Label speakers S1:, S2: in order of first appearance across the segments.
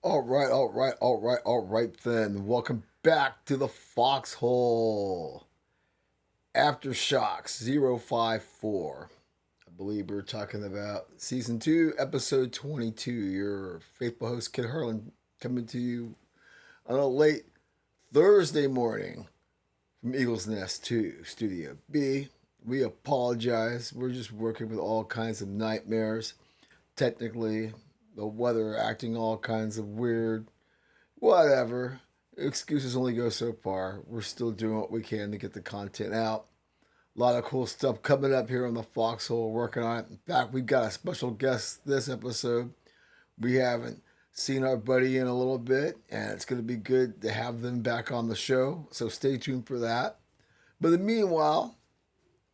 S1: All right then. Welcome back to the Foxhole. AfterShoX 054. I believe we're talking about Season 2, Episode 22. Your faithful host, Kid Harlan, coming to you on a late Thursday morning from Eagles Nest 2, Studio B. We apologize. We're just working with all kinds of nightmares. Technically, the weather acting all kinds of weird. Whatever. Excuses only go so far. We're still doing what we can to get the content out. A lot of cool stuff coming up here on the Foxhole. Working on it. In fact, we've got a special guest this episode. We haven't seen our buddy in a little bit, and it's going to be good to have them back on the show. So stay tuned for that. But in the meanwhile,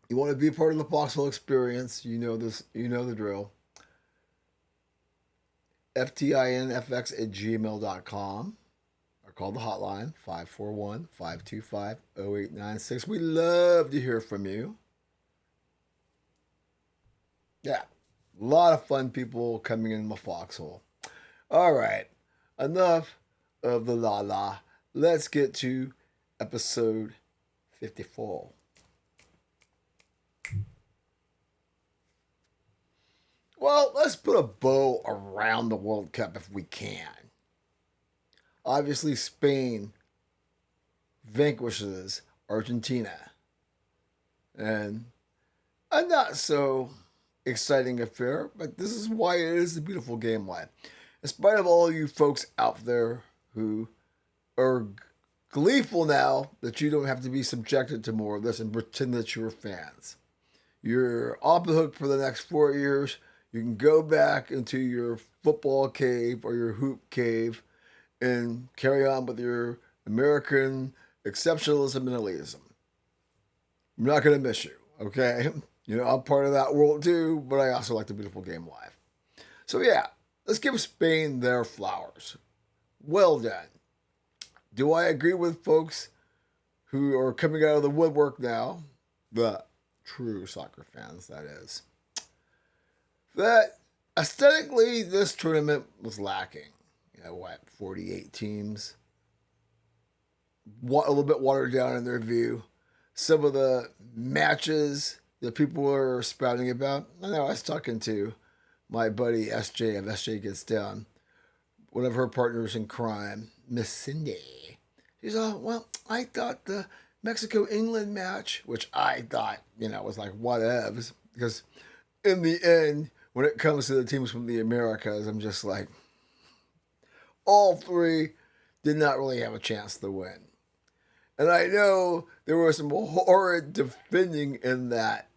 S1: you want to be a part of the Foxhole experience. You know this. You know the drill. FTINFX@gmail.com. Call the hotline 541-525-0896. We love to hear from you. Yeah, a lot of fun people coming in the Foxhole. All right, enough of the la. Let's get to episode 54. Well, let's put a bow around the World Cup if we can. Obviously, Spain vanquishes Argentina. And a not so exciting affair, but this is why it is a beautiful game life. In spite of all you folks out there who are gleeful now that you don't have to be subjected to more of this and pretend that you're fans. You're off the hook for the next 4 years. You can go back into your football cave or your hoop cave and carry on with your American exceptionalism and elitism. I'm not going to miss you, okay? You know, I'm part of that world too, but I also like the beautiful game live. So yeah, let's give Spain their flowers. Well done. Do I agree with folks who are coming out of the woodwork now, the true soccer fans, that is, that aesthetically this tournament was lacking? 48 teams. A little bit watered down in their view. Some of the matches that people are spouting about. I know I was talking to my buddy SJ of SJ Gets Down, one of her partners in crime, Miss Cindy. She's all, well, I thought the Mexico-England match, which I thought, was like whatevs, because in the end, when it comes to the teams from the Americas, I'm just like, all three did not really have a chance to win. And I know there was some horrid defending in that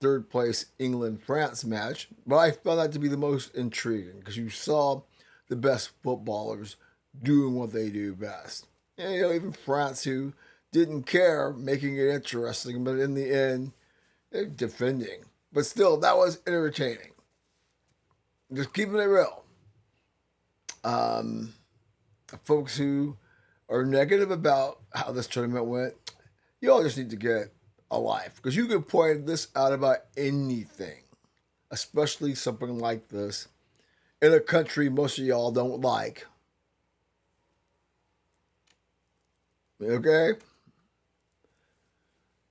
S1: third place England-France match, but I found that to be the most intriguing because you saw the best footballers doing what they do best. And, even France, who didn't care, making it interesting, but in the end, they're defending. But still, that was entertaining. Just keeping it real. Folks who are negative about how this tournament went, you all just need to get a life. Because you can point this out about anything, especially something like this, in a country most of y'all don't like. Okay?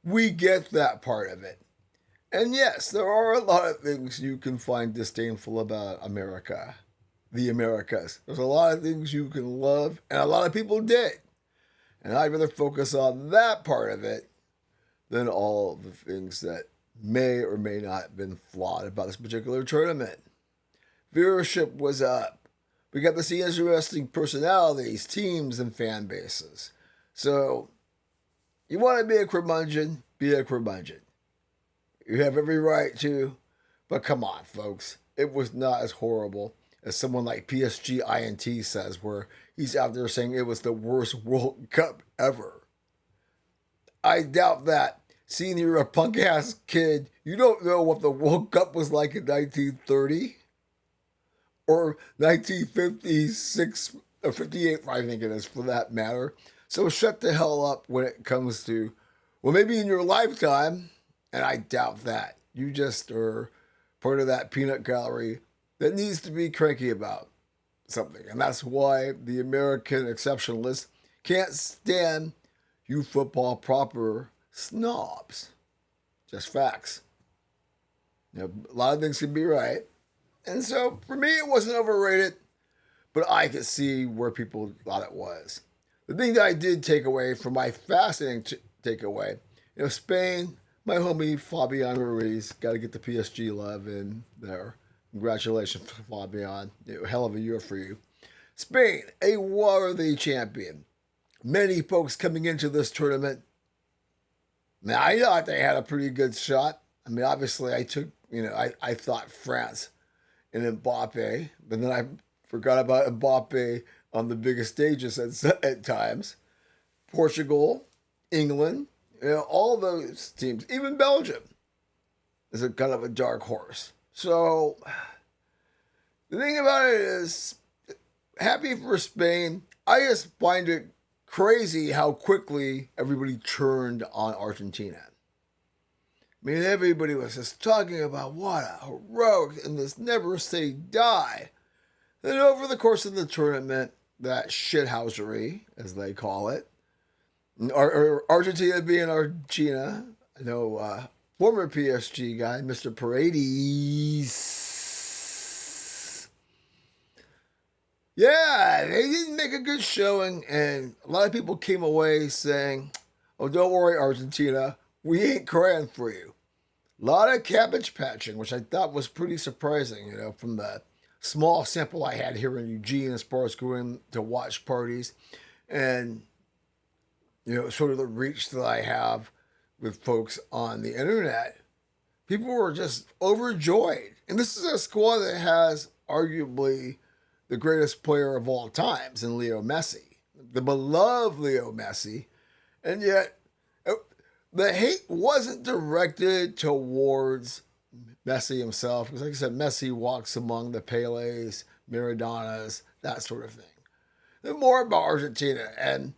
S1: We get that part of it. And yes, there are a lot of things you can find disdainful about America. The Americas. There's a lot of things you can love, and a lot of people did. And I'd rather focus on that part of it than all of the things that may or may not have been flawed about this particular tournament. Viewership was up. We got to see interesting personalities, teams, and fan bases. So, you want to be a curmudgeon, be a curmudgeon. You have every right to, but come on, folks. It was not as horrible as someone like PSG INT says, where he's out there saying it was the worst World Cup ever. I doubt that. Seeing you're a punk-ass kid, you don't know what the World Cup was like in 1930 or 1956 or 58, I think it is, for that matter. So shut the hell up when it comes to, well, maybe in your lifetime, and I doubt that. You just are part of that peanut gallery that needs to be cranky about something. And that's why the American exceptionalists can't stand you football proper snobs. Just facts. A lot of things can be right. And so for me, it wasn't overrated, but I could see where people thought it was. The thing that I did take away from my fascinating takeaway, Spain, my homie Fabian Ruiz, got to get the PSG love in there. Congratulations, Fabian. Hell of a year for you. Spain, a worthy champion. Many folks coming into this tournament. Now, I thought they had a pretty good shot. I mean, obviously, I thought France and Mbappe, but then I forgot about Mbappe on the biggest stages at times. Portugal, England, all those teams, even Belgium is a kind of a dark horse. So the thing about it is, happy for Spain. I just find it crazy how quickly everybody turned on Argentina. I mean, everybody was just talking about what a heroic and this never say die. Then over the course of the tournament, that shithousery, as they call it, or Argentina being Argentina, I know former PSG guy, Mr. Paredes. Yeah, they didn't make a good showing, and a lot of people came away saying, oh, don't worry, Argentina, we ain't crying for you. A lot of cabbage patching, which I thought was pretty surprising, from the small sample I had here in Eugene as far as going to watch parties and, sort of the reach that I have with folks on the internet. People were just overjoyed. And this is a squad that has arguably the greatest player of all times in Leo Messi, the beloved Leo Messi. And yet, the hate wasn't directed towards Messi himself, because like I said, Messi walks among the Peles, Maradonas, that sort of thing. They're more about Argentina, and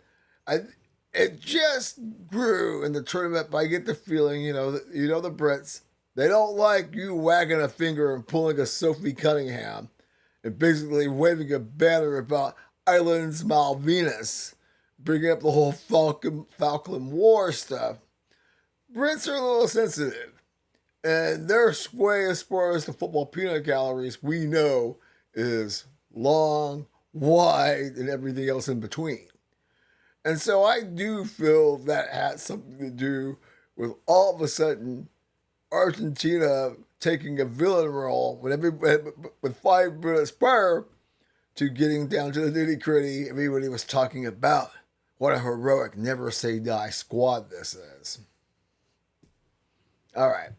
S1: it just grew in the tournament. But I get the feeling, the Brits, they don't like you wagging a finger and pulling a Sophie Cunningham and basically waving a banner about Islands Malvinas, bringing up the whole Falkland War stuff. Brits are a little sensitive. And their sway as far as the football peanut galleries we know is long, wide, and everything else in between. And so I do feel that had something to do with all of a sudden Argentina taking a villain role with 5 minutes prior to getting down to the nitty-gritty. Everybody was talking about what a heroic, never say die squad this is. All right.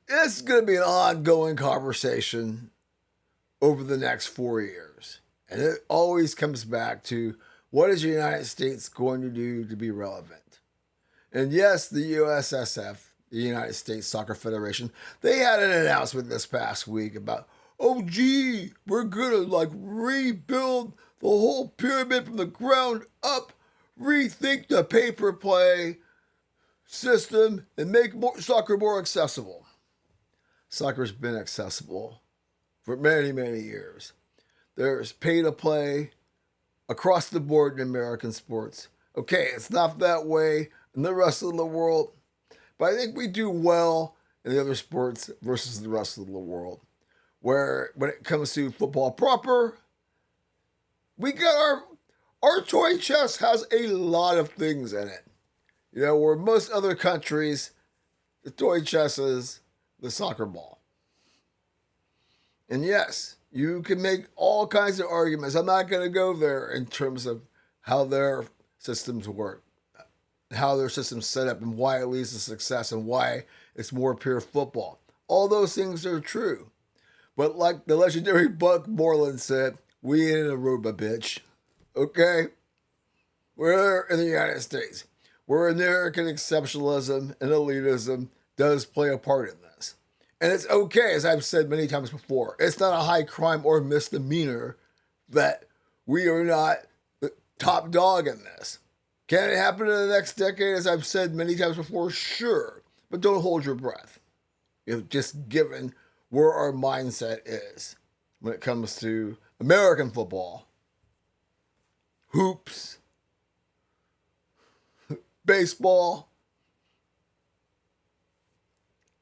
S1: It's going to be an ongoing conversation over the next 4 years. And it always comes back to, what is the United States going to do to be relevant? And yes, the USSF, the United States Soccer Federation, they had an announcement this past week about, we're going to rebuild the whole pyramid from the ground up, rethink the pay-per-play system, and make soccer more accessible. Soccer's been accessible for many, many years. There's pay-to-play across the board in American sports. Okay, it's not that way in the rest of the world, but I think we do well in the other sports versus the rest of the world. Where when it comes to football proper, we got our toy chest has a lot of things in it. Where most other countries, the toy chest is the soccer ball. And yes, you can make all kinds of arguments. I'm not going to go there in terms of how their systems work, how their system's set up, and why it leads to success, and why it's more pure football. All those things are true. But like the legendary Buck Moreland said, we ain't in Aruba, bitch. Okay? We're in the United States, where American exceptionalism and elitism does play a part in this. And it's okay, as I've said many times before, it's not a high crime or misdemeanor that we are not the top dog in this. Can it happen in the next decade, as I've said many times before? Sure. But don't hold your breath. Just given where our mindset is. when it comes to American football. Hoops, baseball,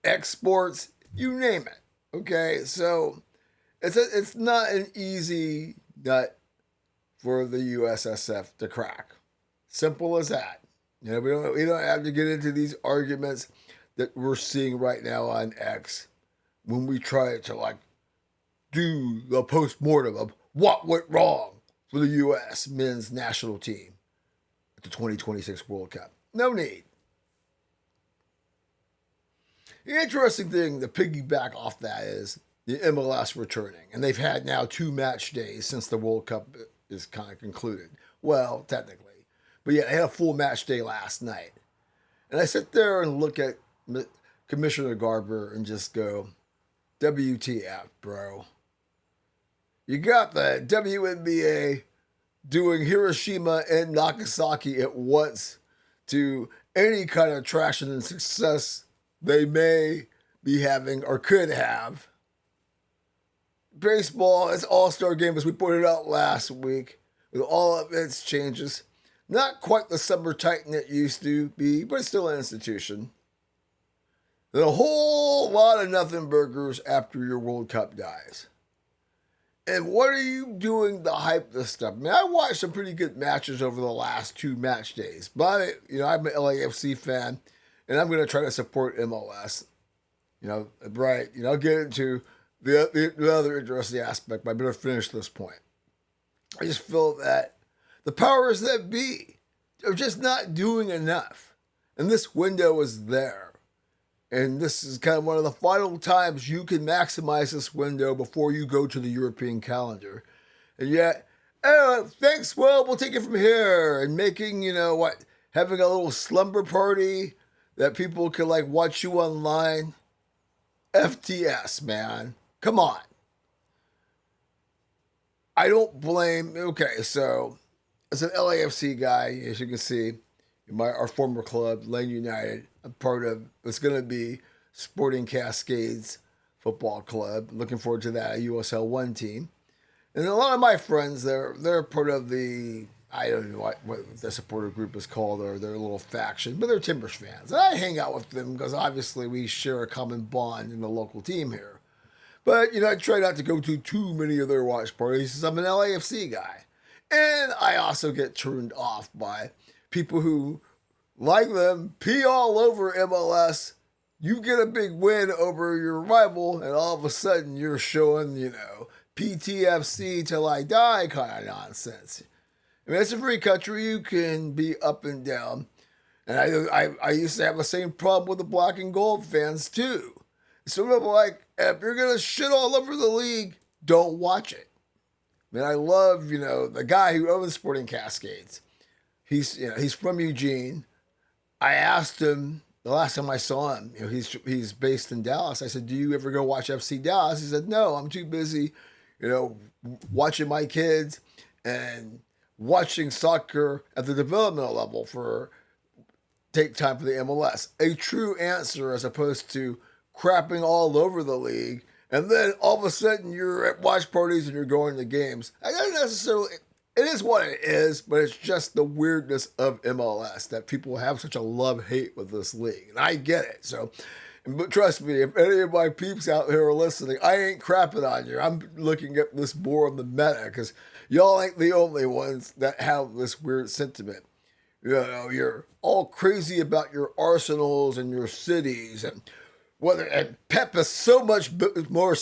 S1: exports, you name it. Okay, so it's not an easy nut for the USSF to crack. Simple as that. We don't have to get into these arguments that we're seeing right now on X when we try to do the post-mortem of what went wrong for the U.S. men's national team at the 2026 World Cup. No need. The interesting thing to piggyback off that is the MLS returning. And they've had now 2 match days since the World Cup is kind of concluded. Well, technically. But yeah, they had a full match day last night. And I sit there and look at Commissioner Garber and just go, WTF, bro. You got the WNBA doing Hiroshima and Nagasaki at once to any kind of traction and success they may be having or could have. Baseball, it's all-star game, as we pointed out last week, with all of its changes. Not quite the summer titan it used to be, but it's still an institution. There's a whole lot of nothing burgers after your World Cup dies. And what are you doing to hype this stuff? I mean, I watched some pretty good matches over the last 2 match days. But, I'm an LAFC fan, and I'm going to try to support MLS. Right. I'll get into the other interesting aspect, but I better finish this point. I just feel that the powers that be are just not doing enough. And this window is there. And this is kind of one of the final times you can maximize this window before you go to the European calendar. And yet, thanks, well, we'll take it from here. And making, having a little slumber party that people can watch you online. FTS, man. Come on. I don't blame, okay, so as an LAFC guy, as you can see, our former club, Lane United, I'm part of, it's going to be Sporting Cascades Football Club. Looking forward to that, USL 1 team. And a lot of my friends, they're part of the, I don't know what the supporter group is called, or their little faction, but they're Timbers fans. And I hang out with them because obviously we share a common bond in the local team here. But, I try not to go to too many of their watch parties since I'm an LAFC guy. And I also get turned off by people who, like them, pee all over MLS. You get a big win over your rival, and all of a sudden you're showing, PTFC till I die kind of nonsense. I mean, it's a free country. You can be up and down. And I used to have the same problem with the black and gold fans, too. Sort of like, if you're going to shit all over the league, don't watch it. I mean, I love, the guy who owns Sporting Cascades. He's from Eugene. I asked him the last time I saw him, he's based in Dallas. I said, do you ever go watch FC Dallas? He said, no, I'm too busy, watching my kids and watching soccer at the developmental level take time for the MLS. A true answer as opposed to crapping all over the league, and then all of a sudden you're at watch parties and you're going to games. I don't necessarily, it is what it is, but it's just the weirdness of MLS that people have such a love-hate with this league, and I get it. So, but trust me, if any of my peeps out here are listening, I ain't crapping on you. I'm looking at this more on the meta, because y'all ain't the only ones that have this weird sentiment. You're all crazy about your Arsenals and your cities, and Pep is so much more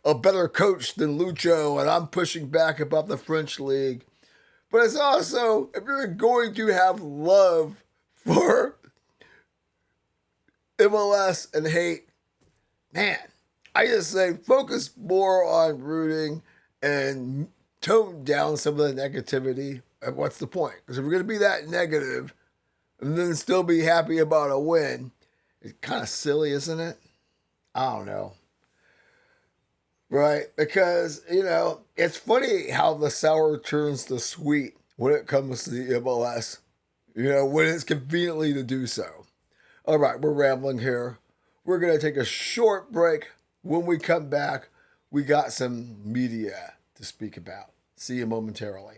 S1: a better coach than Lucho, and I'm pushing back about the French league. But it's also, if you're going to have love for MLS and hate, man, I just say focus more on rooting and tone down some of the negativity. And what's the point? Because if we're going to be that negative and then still be happy about a win, it's kind of silly, isn't it? I don't know. Right? Because, it's funny how the sour turns to sweet when it comes to the MLS, when it's conveniently to do so. All right, we're rambling here. We're going to take a short break. When we come back, we got some media to speak about. See you momentarily.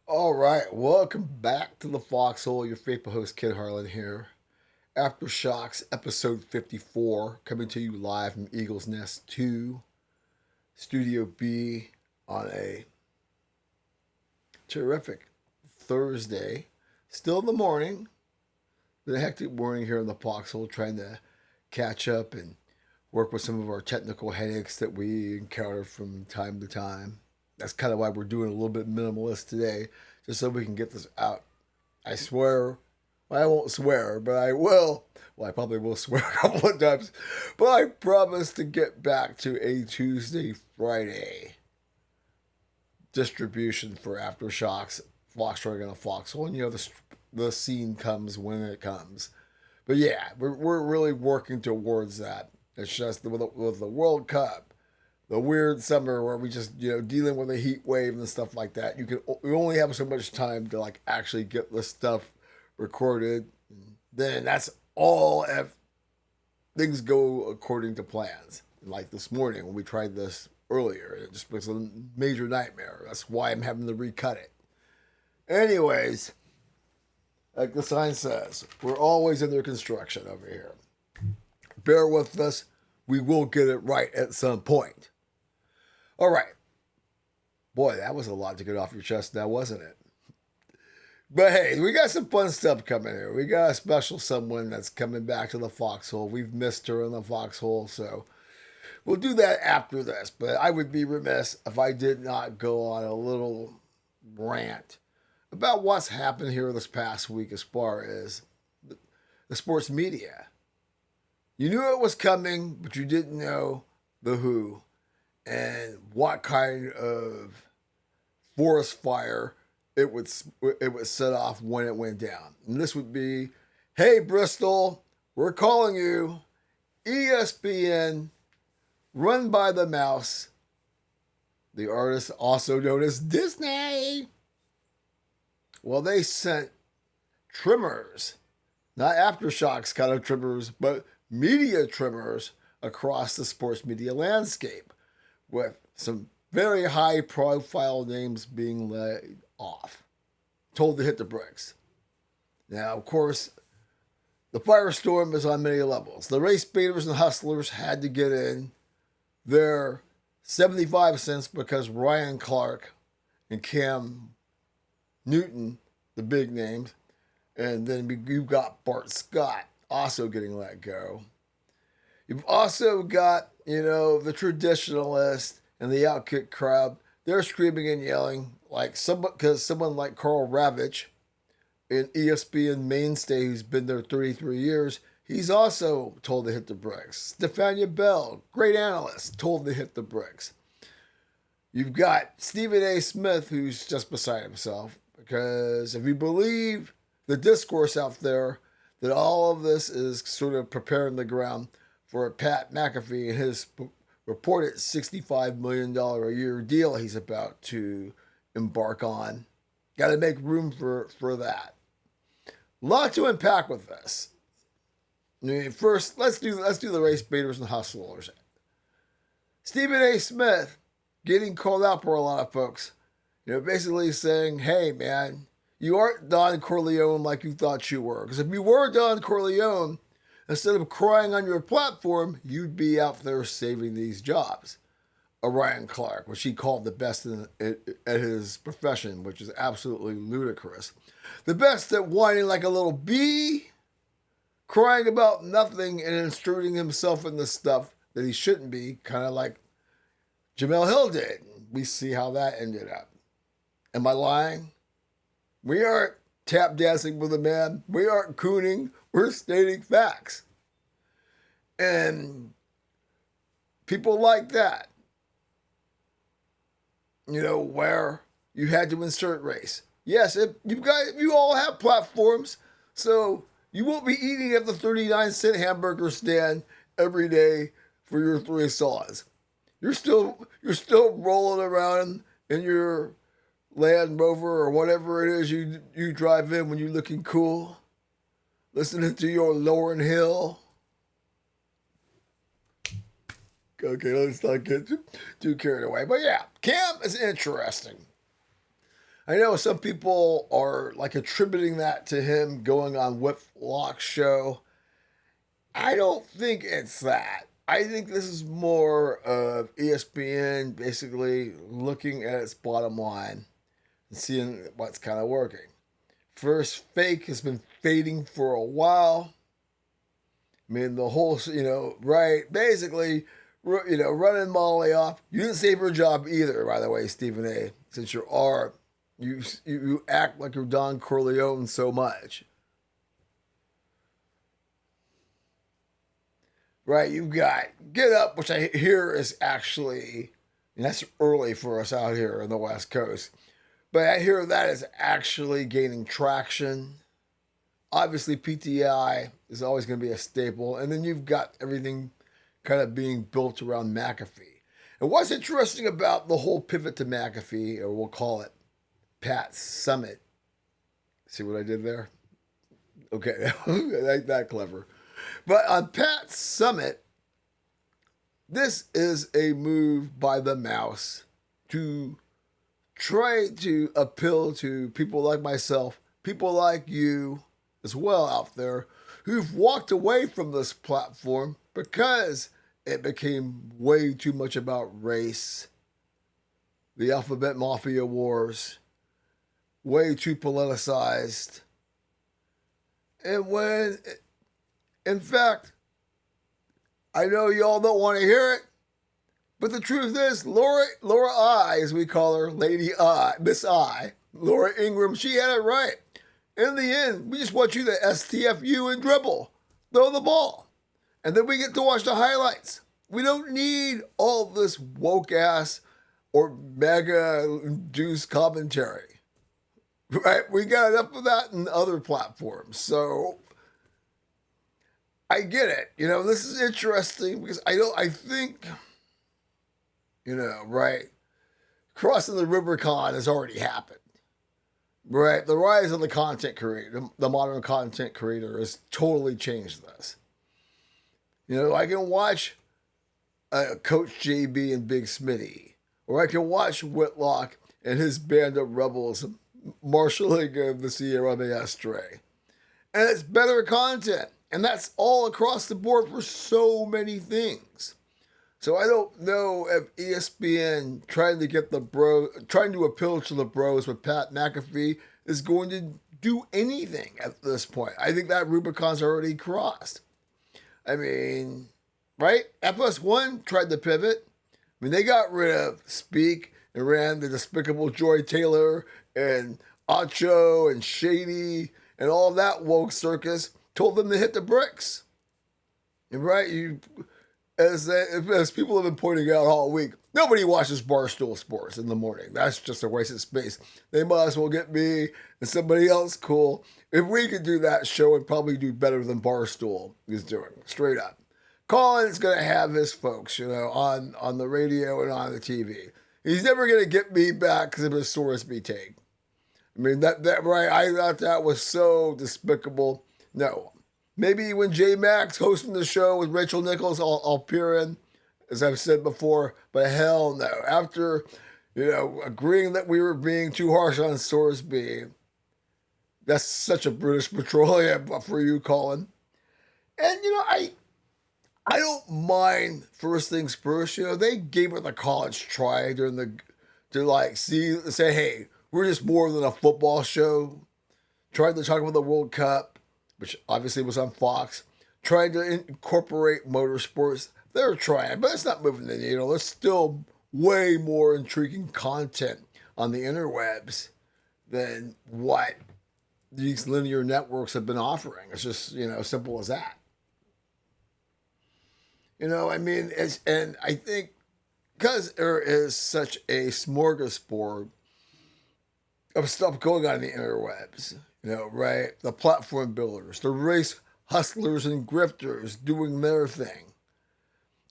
S1: All right, welcome back to the Foxhole. Your faithful host, Kid Harlan here. AfterShoX, episode 54, coming to you live from Eagle's Nest 2, Studio B, on a terrific Thursday. Still in the morning. Been a hectic morning here in the Foxhole, trying to catch up and work with some of our technical headaches that we encounter from time to time. That's kind of why we're doing a little bit minimalist today, just so we can get this out. I swear, well, I won't swear, but I will. Well, I probably will swear a couple of times, but I promise to get back to a Tuesday, Friday distribution for AfterShoX, Foxtrot, and a Foxhole. And the scene comes when it comes. But yeah, we're really working towards that. It's just with the World Cup, the weird summer where we just dealing with a heat wave and stuff like that. We only have so much time to like actually get this stuff recorded. Then that's all if things go according to plans. Like this morning when we tried this earlier, it just was a major nightmare. That's why I'm having to recut it. Anyways, like the sign says, we're always under construction over here. Bear with us. We will get it right at some point. All right. Boy, that was a lot to get off your chest now, wasn't it? But hey, we got some fun stuff coming here. We got a special someone that's coming back to the Foxhole. We've missed her in the Foxhole, so we'll do that after this. But I would be remiss if I did not go on a little rant about what's happened here this past week as far as the sports media. You knew it was coming, but you didn't know the who and what kind of forest fire it would set off when it went down. And this would be, hey, Bristol, we're calling you. ESPN, run by the mouse. The artist also known as Disney. Well, they sent trimmers, not AfterShoX kind of trimmers, but media trimmers across the sports media landscape, with some very high profile names being laid off, told to hit the bricks. Now, of course, the firestorm is on many levels. The race baiters and hustlers had to get in their 75 cents because Ryan Clark and Cam Newton, the big names, and then you've got Bart Scott also getting let go. You've also got, the traditionalists and the Outkick crowd. They're screaming and yelling because someone like Carl Ravitch, an ESPN mainstay who's been there 33 years, he's also told to hit the bricks. Stefania Bell, great analyst, told to hit the bricks. You've got Stephen A. Smith, who's just beside himself, because if you believe the discourse out there that all of this is sort of preparing the ground for Pat McAfee and his reported $65 million a year deal he's about to embark on. Got to make room for that. A lot to unpack with this. I mean, first, let's do the race baiters and hustlers. Stephen A. Smith getting called out for a lot of folks. Basically saying, hey, man, you aren't Don Corleone like you thought you were. Because if you were Don Corleone, instead of crying on your platform, you'd be out there saving these jobs. Ryan Clark, which he called the best at his profession, which is absolutely ludicrous. The best at whining like a little bee, crying about nothing and inserting himself in the stuff that he shouldn't be, kind of like Jamel Hill did. we see how that ended up. Am I lying? We aren't tap dancing with a man. We aren't cooning. We're stating facts. And people like that, where you had to insert race. Yes, if you all have platforms, so you won't be eating at the 39-cent hamburger stand every day for your 3 salads. You're still rolling around in your Land Rover or whatever it is you drive in when you're looking cool, listening to your Lauryn Hill. Okay, let's not get too carried away. But yeah, Cam is interesting. I know some people are like attributing that to him going on Whitlock's show. I don't think it's that. I think this is more of ESPN basically looking at its bottom line and seeing what's kind of working. First Fake has been fading for a while. I mean, the whole, right, basically, running Molly off. You didn't save her job either, by the way, Stephen A., since you act like you're Don Corleone so much. Right, you've got Get Up, which I hear is actually, and that's early for us out here on the West Coast, but I hear that is actually gaining traction. Obviously, PTI is always going to be a staple, and then you've got everything kind of being built around McAfee. And what's interesting about the whole pivot to McAfee, or we'll call it Pat's Summit. See what I did there? Okay, I like that clever. But on Pat's Summit, this is a move by the mouse to try to appeal to people like myself, people like you as well out there, who've walked away from this platform because it became way too much about race, the Alphabet Mafia wars, way too politicized. And when, in fact, I know y'all don't want to hear it, but the truth is, Laura I, as we call her, Lady I, Miss I, Laura Ingraham, she had it right. In the end, we just want you to STFU and dribble, throw the ball, and then we get to watch the highlights. We don't need all this woke ass or mega induced commentary, right? We got enough of that in other platforms. So I get it. This is interesting because I think, right? Crossing the Rubicon has already happened. Right, the rise of the content creator, the modern content creator, has totally changed this. I can watch Coach JB and Big Smitty, or I can watch Whitlock and his band of rebels marshaling the Sierra Maestre, and it's better content, and that's all across the board for so many things. So I don't know if ESPN trying to appeal to the bros with Pat McAfee is going to do anything at this point. I think that Rubicon's already crossed. I mean, right? FS1 tried to pivot. I mean, they got rid of Speak and ran the Despicable Joy Taylor and Acho and Shady and all that woke circus. Told them to hit the bricks. And right, as people have been pointing out all week, nobody watches Barstool Sports in the morning. That's just a waste of space. They might as well get me and somebody else cool. If we could do that show, it'd probably do better than Barstool is doing, straight up. Colin's going to have his folks, on the radio and on the TV. He's never going to get me back because of his Sorsby take. I mean, that right, I thought that was so despicable. No. Maybe when J Max hosting the show with Rachel Nichols, I'll peer in, as I've said before. But hell no. After, agreeing that we were being too harsh on Sorsby, that's such a British Petroleum for you, Colin. And I don't mind first things first. They gave it the college try to say, hey, we're just more than a football show. Tried to talk about the World Cup, which obviously was on Fox, trying to incorporate motorsports. They're trying, but it's not moving the needle. It's still way more intriguing content on the interwebs than what these linear networks have been offering. It's just, simple as that. And I think because there is such a smorgasbord of stuff going on in the interwebs, right? The platform builders, the race hustlers and grifters doing their thing.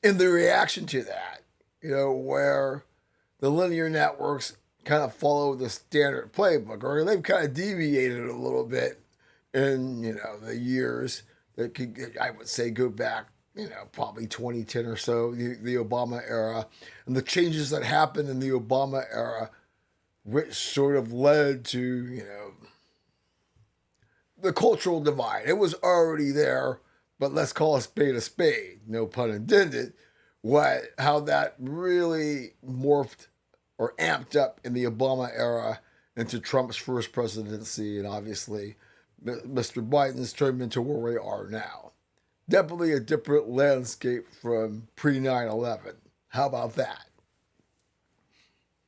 S1: In the reaction to that, where the linear networks kind of follow the standard playbook, or they've kind of deviated a little bit in, the years that could, I would say, go back, probably 2010 or so, the Obama era, and the changes that happened in the Obama era, which sort of led to, the cultural divide. It was already there, but let's call a spade, no pun intended, how that really morphed or amped up in the Obama era into Trump's first presidency, and obviously Mr. Biden's turned into where we are now. Definitely a different landscape from pre-9/11. How about that?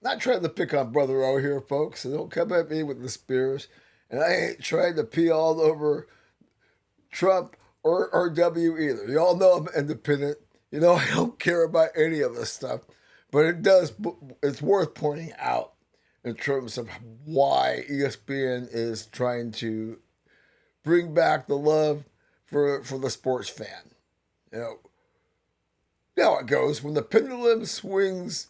S1: Not trying to pick on Brother O here, folks, so don't come at me with the spears. And I ain't trying to pee all over Trump or W either. You all know I'm independent. I don't care about any of this stuff. But it's worth pointing out in terms of why ESPN is trying to bring back the love for the sports fan. Now it goes. When the pendulum swings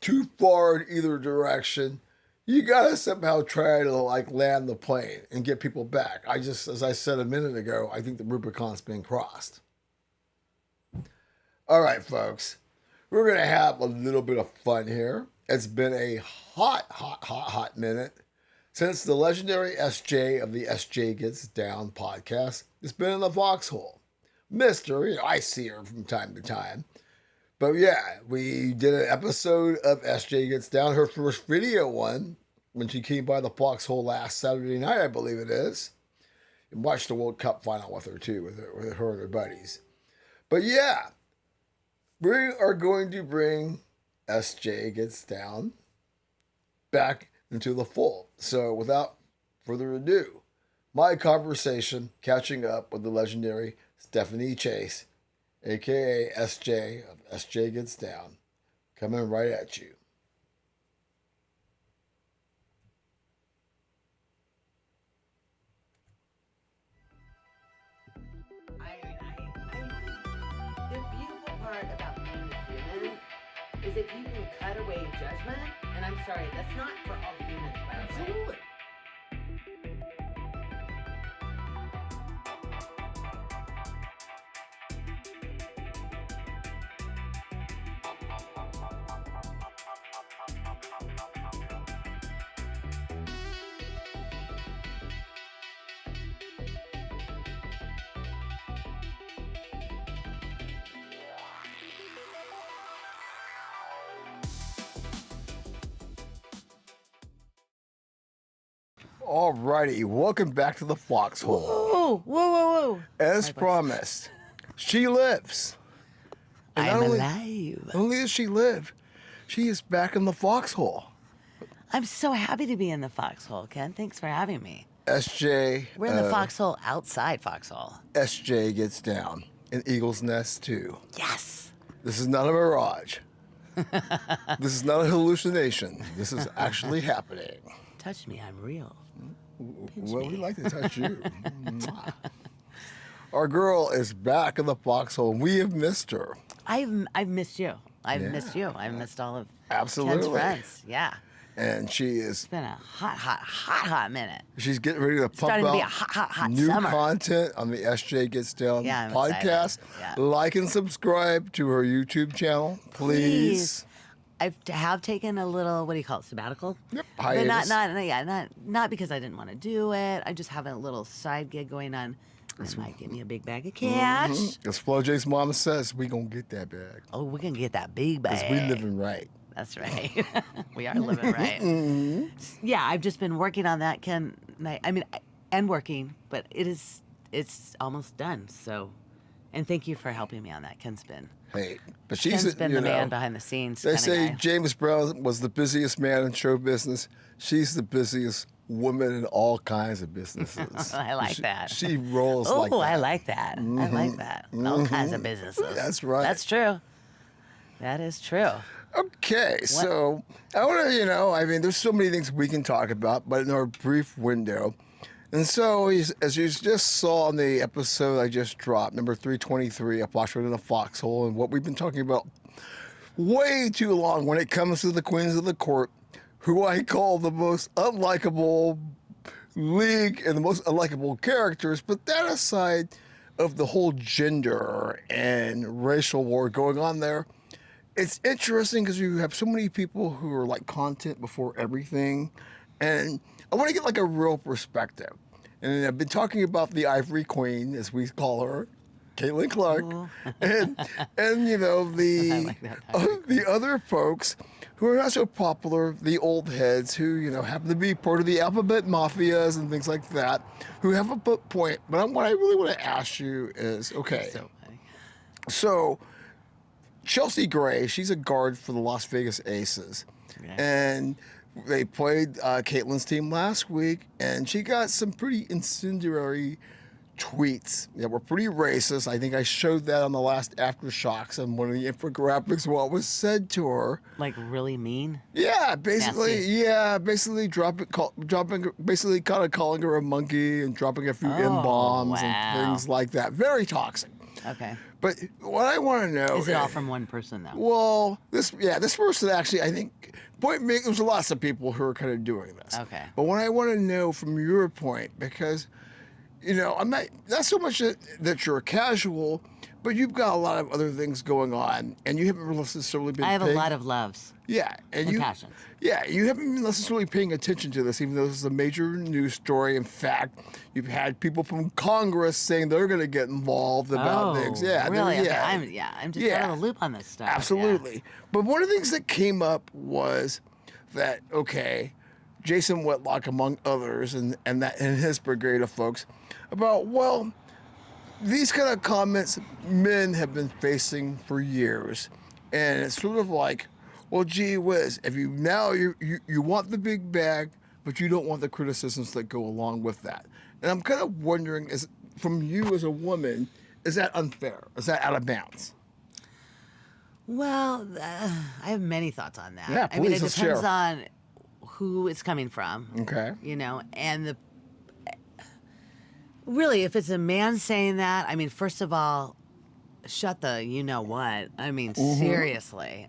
S1: too far in either direction, you gotta somehow try to land the plane and get people back. As I said a minute ago, I think the Rubicon's been crossed. All right, folks, we're gonna have a little bit of fun here. It's been a hot minute since the legendary SJ of the SJ Gets Down podcast has been in the Foxhole. Mister, I see her from time to time. But yeah, we did an episode of SJ Gets Down, her first video one, when she came by the Foxhole last Saturday night, I believe it is. And watched the World Cup final with her too, with her and her buddies. But yeah, we are going to bring SJ Gets Down back into the fold. So without further ado, my conversation catching up with the legendary Stephanie Chase, aka SJ of SJ Gets Down, coming right at you.
S2: The beautiful part about being human is if you can cut away judgment, and I'm sorry, that's not for all humans, by the way.
S1: Absolutely. Alrighty, welcome back to the Foxhole.
S2: Whoa.
S1: As promised, she lives. And
S3: I'm
S1: not
S3: alive.
S1: Not only does she live, she is back in the Foxhole.
S3: I'm so happy to be in the Foxhole, Ken. Thanks for having me.
S1: SJ.
S3: We're in the Foxhole outside Foxhole.
S1: SJ Gets Down in Eagle's Nest 2.
S3: Yes.
S1: This is not a mirage. This is not a hallucination. This is actually happening.
S3: Touch me, I'm real.
S1: Well, we like to touch you. Our girl is back in the Foxhole. We have missed her.
S3: I've missed you. I've missed you. I've missed all of
S1: Absolutely.
S3: Ken's friends. Yeah.
S1: And she is.
S3: It's been a hot minute.
S1: She's getting ready to pump
S3: Starting to
S1: out
S3: be a hot
S1: new
S3: summer.
S1: content on the SJ Gets Down
S3: Yeah, I'm
S1: podcast.
S3: excited. Yeah.
S1: Like and subscribe to her YouTube channel, please.
S3: I have taken a little, what do you call it, sabbatical?
S1: Yep,
S3: But
S1: hiatus.
S3: not because I didn't want to do it. I just have a little side gig going on. That might give me a big bag of cash.
S1: As Flo J's mama says, we gonna get that bag.
S3: Oh, we're gonna get that big bag.
S1: Because we living right.
S3: That's right. We are living right. Yeah, I've just been working on that, Ken. And working, but it's almost done. So, and thank you for helping me on that. Ken's been
S1: hate. But
S3: Ken's
S1: she's,
S3: been
S1: you
S3: the man
S1: know,
S3: behind the scenes
S1: they
S3: kind of
S1: say
S3: guy.
S1: James Brown was the busiest man in show business. She's the busiest woman in all kinds of businesses.
S3: I like that.
S1: She rolls
S3: Oh,
S1: like that.
S3: I like that. I like that. All kinds of businesses.
S1: That's right.
S3: That's true. That is true.
S1: Okay, so I want to, I mean, there's so many things we can talk about, but in our brief window. And so, as you just saw in the episode I just dropped, number 323, of Foxhole in the Foxhole, and what we've been talking about way too long when it comes to the Queens of the Court, who I call the most unlikable league and the most unlikable characters. But that aside of the whole gender and racial war going on there, it's interesting because you have so many people who are like content before everything. And I want to get like a real perspective. And I've been talking about the Ivory Queen, as we call her, Caitlin Clark, and the
S3: like that,
S1: the other folks who are not so popular, the old heads who happen to be part of the alphabet mafias and things like that, who have a point. But what I really want to ask you is, okay,
S3: So funny.
S1: so Chelsea Gray, she's a guard for the Las Vegas Aces, and they played Caitlin's team last week, and she got some pretty incendiary tweets that were pretty racist. I think I showed that on the last AfterShoX on one of the infographics, what was said to her.
S3: Like really mean?
S1: Yeah, basically,
S3: Nasty.
S1: basically basically kind of calling her a monkey and dropping a few M-bombs and
S3: wow.
S1: things like that. Very toxic.
S3: Okay.
S1: But what I want to know
S3: Is it all from one person though?
S1: well, this person actually, I think, there's lots of people who are kind of doing this.
S3: Okay.
S1: But what I want to know from your point, because, I'm not so much that you're a casual, but you've got a lot of other things going on, and you haven't necessarily been.
S3: I have a lot of loves.
S1: Yeah, and
S3: passions.
S1: Yeah, you haven't been necessarily paying attention to this, even though this is a major news story. In fact, you've had people from Congress saying they're going to get involved about things. Yeah,
S3: really? Okay.
S1: yeah.
S3: I'm just out of the loop on this stuff.
S1: Absolutely.
S3: Yeah.
S1: But one of the things that came up was that, okay, Jason Whitlock, among others, and his brigade of folks, about, well, these kind of comments men have been facing for years. And it's sort of like, well, gee whiz, if you want the big bag, but you don't want the criticisms that go along with that. And I'm kind of wondering, from you as a woman, is that unfair? Is that out of bounds?
S3: Well, I have many thoughts on that.
S1: Yeah,
S3: I mean, it
S1: please, let's
S3: depends
S1: share.
S3: on who it's coming from.
S1: Okay.
S3: And really, if it's a man saying that, I mean, first of all, shut the what. I mean, seriously.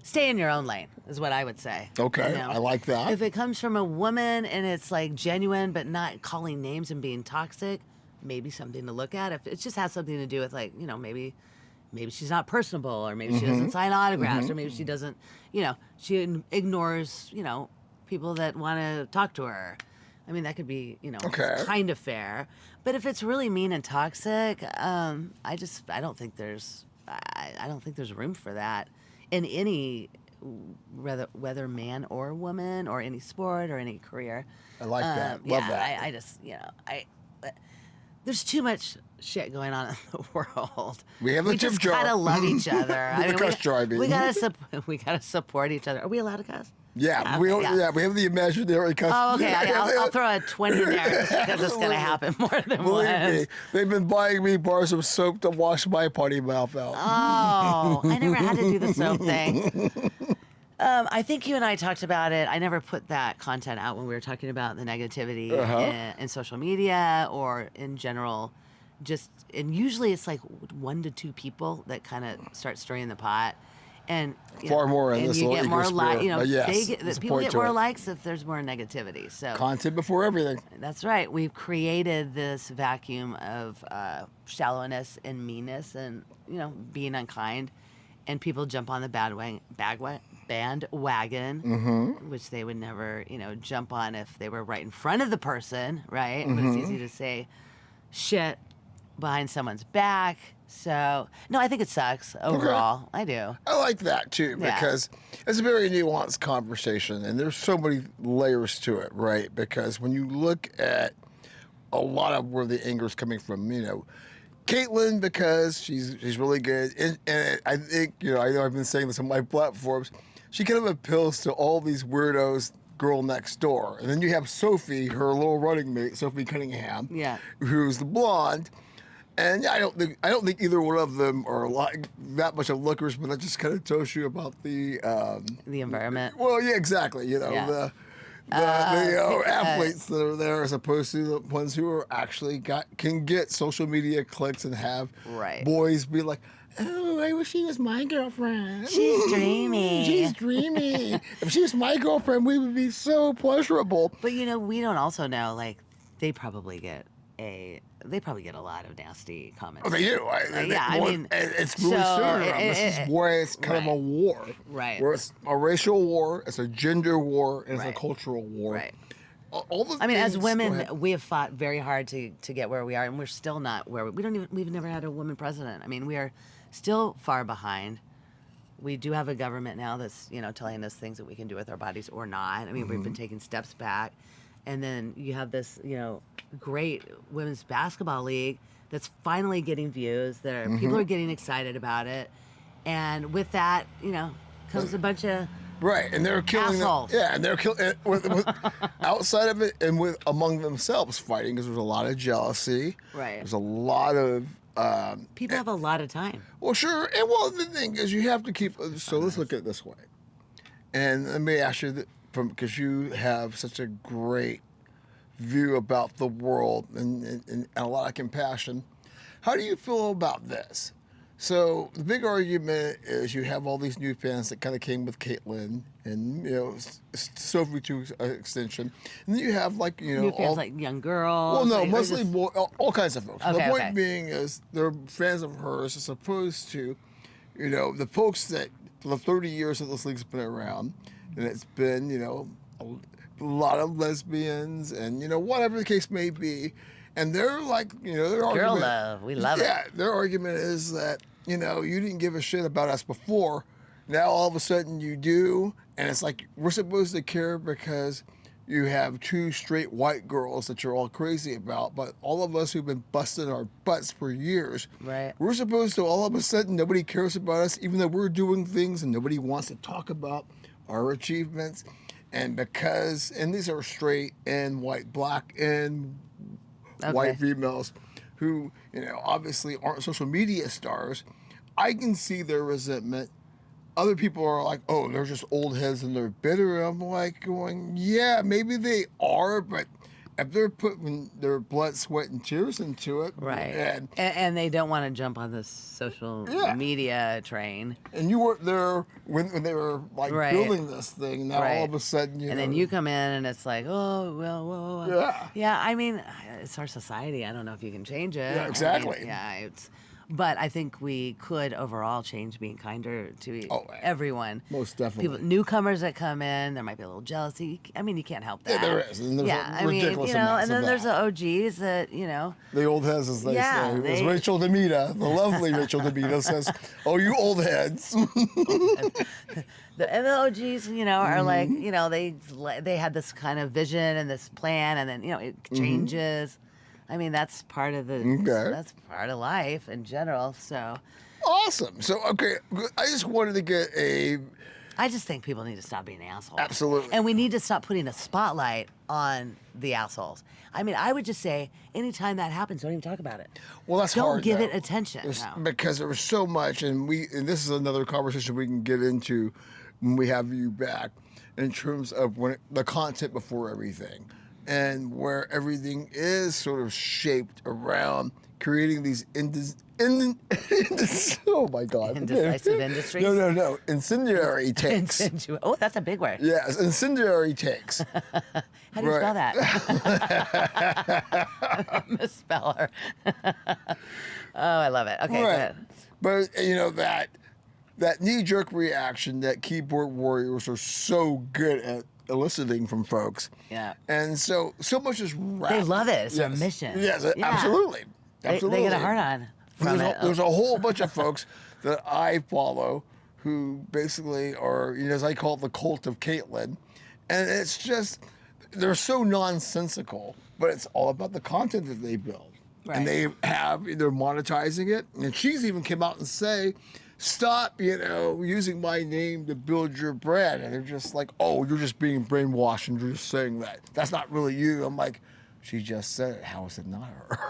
S3: Stay in your own lane is what I would say.
S1: Okay, I like that.
S3: If it comes from a woman and it's like genuine but not calling names and being toxic, maybe something to look at. If it just has something to do with like, maybe she's not personable, or maybe she doesn't sign autographs, or maybe she doesn't, she ignores, people that want to talk to her. I mean, that could be,
S1: Okay.
S3: kind of fair. But if it's really mean and toxic, I don't think there's room for that in any, whether man or woman, or any sport or any career.
S1: I like that. Love that.
S3: I just, there's too much shit going on in the world.
S1: We have a
S3: we
S1: tip
S3: just
S1: jar.
S3: gotta love each other.
S1: The cuss jar, I mean.
S3: we gotta support each other. Are we allowed to cuss?
S1: Yeah,
S3: Okay,
S1: we have the imaginary cuss.
S3: Oh, okay. I'll throw a 20 in there just because it's going to happen more than
S1: Believe
S3: once.
S1: me, they've been buying me bars of soap to wash my potty mouth out.
S3: Oh, I never had to do the soap thing. I think you and I talked about it. I never put that content out when we were talking about the negativity in social media or in general. And usually it's like 1 to 2 people that kind of start stirring the pot. And
S1: Far more in
S3: and
S1: this
S3: you
S1: little
S3: get more
S1: spirit, but yes, there's a
S3: people
S1: point
S3: get
S1: to
S3: more
S1: it.
S3: likes if there's more negativity. So
S1: Content before everything.
S3: that's right. We've created this vacuum of shallowness and meanness, and being unkind, and people jump on the bandwagon, which they would never jump on if they were right in front of the person, right? But it's easy to say shit behind someone's back. So, no, I think it sucks overall. I do.
S1: I like that too,
S3: Yeah.
S1: because it's a very nuanced conversation, and there's so many layers to it, right? Because when you look at a lot of where the anger is coming from, Caitlyn, because she's really good, and I think, I know I've been saying this on my platforms. She kind of appeals to all these weirdos. Girl next door, and then you have Sophie, her little running mate, Sophie Cunningham,
S3: Yeah.
S1: who's the blonde. And I don't think either one of them are like that much of lookers, but that just kind of tells you about the
S3: environment.
S1: Well, yeah, exactly.
S3: Yeah.
S1: The athletes that are there, as opposed to the ones who are actually can get social media clicks and have
S3: Right.
S1: boys be like, "Oh, I wish she was my girlfriend.
S3: She's dreamy.
S1: She's dreamy. If she was my girlfriend, we would be so pleasurable."
S3: But we don't also know, like, they probably get a lot of nasty comments.
S1: Oh, they do. It's really
S3: so
S1: serious. This is where it's kind of a war.
S3: Right.
S1: Where it's a racial war, it's a gender war, and it's a
S3: Right.
S1: cultural war.
S3: Right.
S1: All the
S3: As
S1: things-
S3: women, we have fought very hard to get where we are, and we're still not where we've never had a woman president. I mean, we are still far behind. We do have a government now that's, telling us things that we can do with our bodies or not. I mean, we've been taking steps back. And then you have this, great women's basketball league that's finally getting views. People are getting excited about it. And with that, comes a bunch of
S1: Right, and they're killing
S3: assholes.
S1: them. Yeah, and they're killing with outside of it and with among themselves fighting, because there's a lot of jealousy.
S3: Right.
S1: There's a lot of
S3: people have a lot of time.
S1: well, sure. And the thing is, you have to keep. So let's look at it this way. And let me ask you, because you have such a great view about the world and a lot of compassion. How do you feel about this? So the big argument is you have all these new fans that kind of came with Caitlyn and Sophie to an extension, and then you have
S3: New fans like young girls.
S1: well, no,
S3: like, or
S1: mostly
S3: just-
S1: all kinds of folks. The
S3: Okay,
S1: point
S3: okay.
S1: being is they're fans of hers as opposed to, the folks that for the 30 years that this league's been around, and it's been, a lot of lesbians and, whatever the case may be. And they're like, their
S3: girl
S1: argument.
S3: love. We love it.
S1: Yeah, their argument is that, you didn't give a shit about us before. Now all of a sudden you do. And it's like, we're supposed to care because you have two straight white girls that you're all crazy about. But all of us who've been busting our butts for years,
S3: Right.
S1: we're supposed to all of a sudden, nobody cares about us, even though we're doing things and nobody wants to talk about our achievements. And these are straight and white, black and white females who, obviously aren't social media stars. I can see their resentment. Other people are like, oh, they're just old heads and they're bitter. I'm like going, yeah, maybe they are, but if they're putting their blood, sweat, and tears into it,
S3: Right. And they don't want to jump on this social media train.
S1: And you weren't there when they were like
S3: Right.
S1: building this thing. Now all of a sudden,
S3: and then you come in and it's like, oh, well, whoa.
S1: Yeah.
S3: Yeah, I mean, it's our society. I don't know if you can change it.
S1: Yeah, exactly.
S3: But I think we could overall change being kinder to everyone.
S1: Most definitely.
S3: People, newcomers that come in, there might be a little jealousy. I mean, you can't help that.
S1: Yeah, there is. And there's ridiculous amounts
S3: and then
S1: of
S3: there's
S1: that.
S3: the OGs that,
S1: The old heads, as they say. As
S3: they-
S1: Rachel Demita, the lovely Rachel Demita says, oh, you old heads.
S3: And the OGs, are like, they had this kind of vision and this plan, and then, it changes. I mean, that's part of that's part of life in general. So
S1: Awesome. So, okay, I just wanted to get
S3: I just think people need to stop being assholes.
S1: Absolutely.
S3: And we need to stop putting a spotlight on the assholes. I mean, I would just say anytime that happens, don't even talk about it.
S1: Well, that's
S3: don't
S1: hard.
S3: give
S1: though.
S3: it attention. No.
S1: Because there was so much, and this is another conversation we can get into when we have you back, in terms of the content before everything, and where everything is sort of shaped around creating these oh my God.
S3: Indecisive industries?
S1: No. Incendiary takes.
S3: Oh, that's a big word.
S1: Yes, incendiary takes.
S3: How do you spell that? Misspell her. Oh, I love it. Okay,
S1: Right.
S3: good.
S1: But that knee-jerk reaction that keyboard warriors are so good at eliciting from folks.
S3: Yeah.
S1: And so much is wrapped.
S3: They love it. It's their
S1: Yes.
S3: mission.
S1: Yes,
S3: Yeah.
S1: absolutely.
S3: They get a hard on from it.
S1: There's a whole bunch of folks that I follow who basically are, as I call it, the cult of Caitlyn. And it's just, they're so nonsensical, but it's all about the content that they build.
S3: Right.
S1: And they're monetizing it. And she's even came out and say, stop, using my name to build your brand. And they're just like, oh, you're just being brainwashed and you're just saying that. That's not really you. I'm like, she just said it. How is it not her?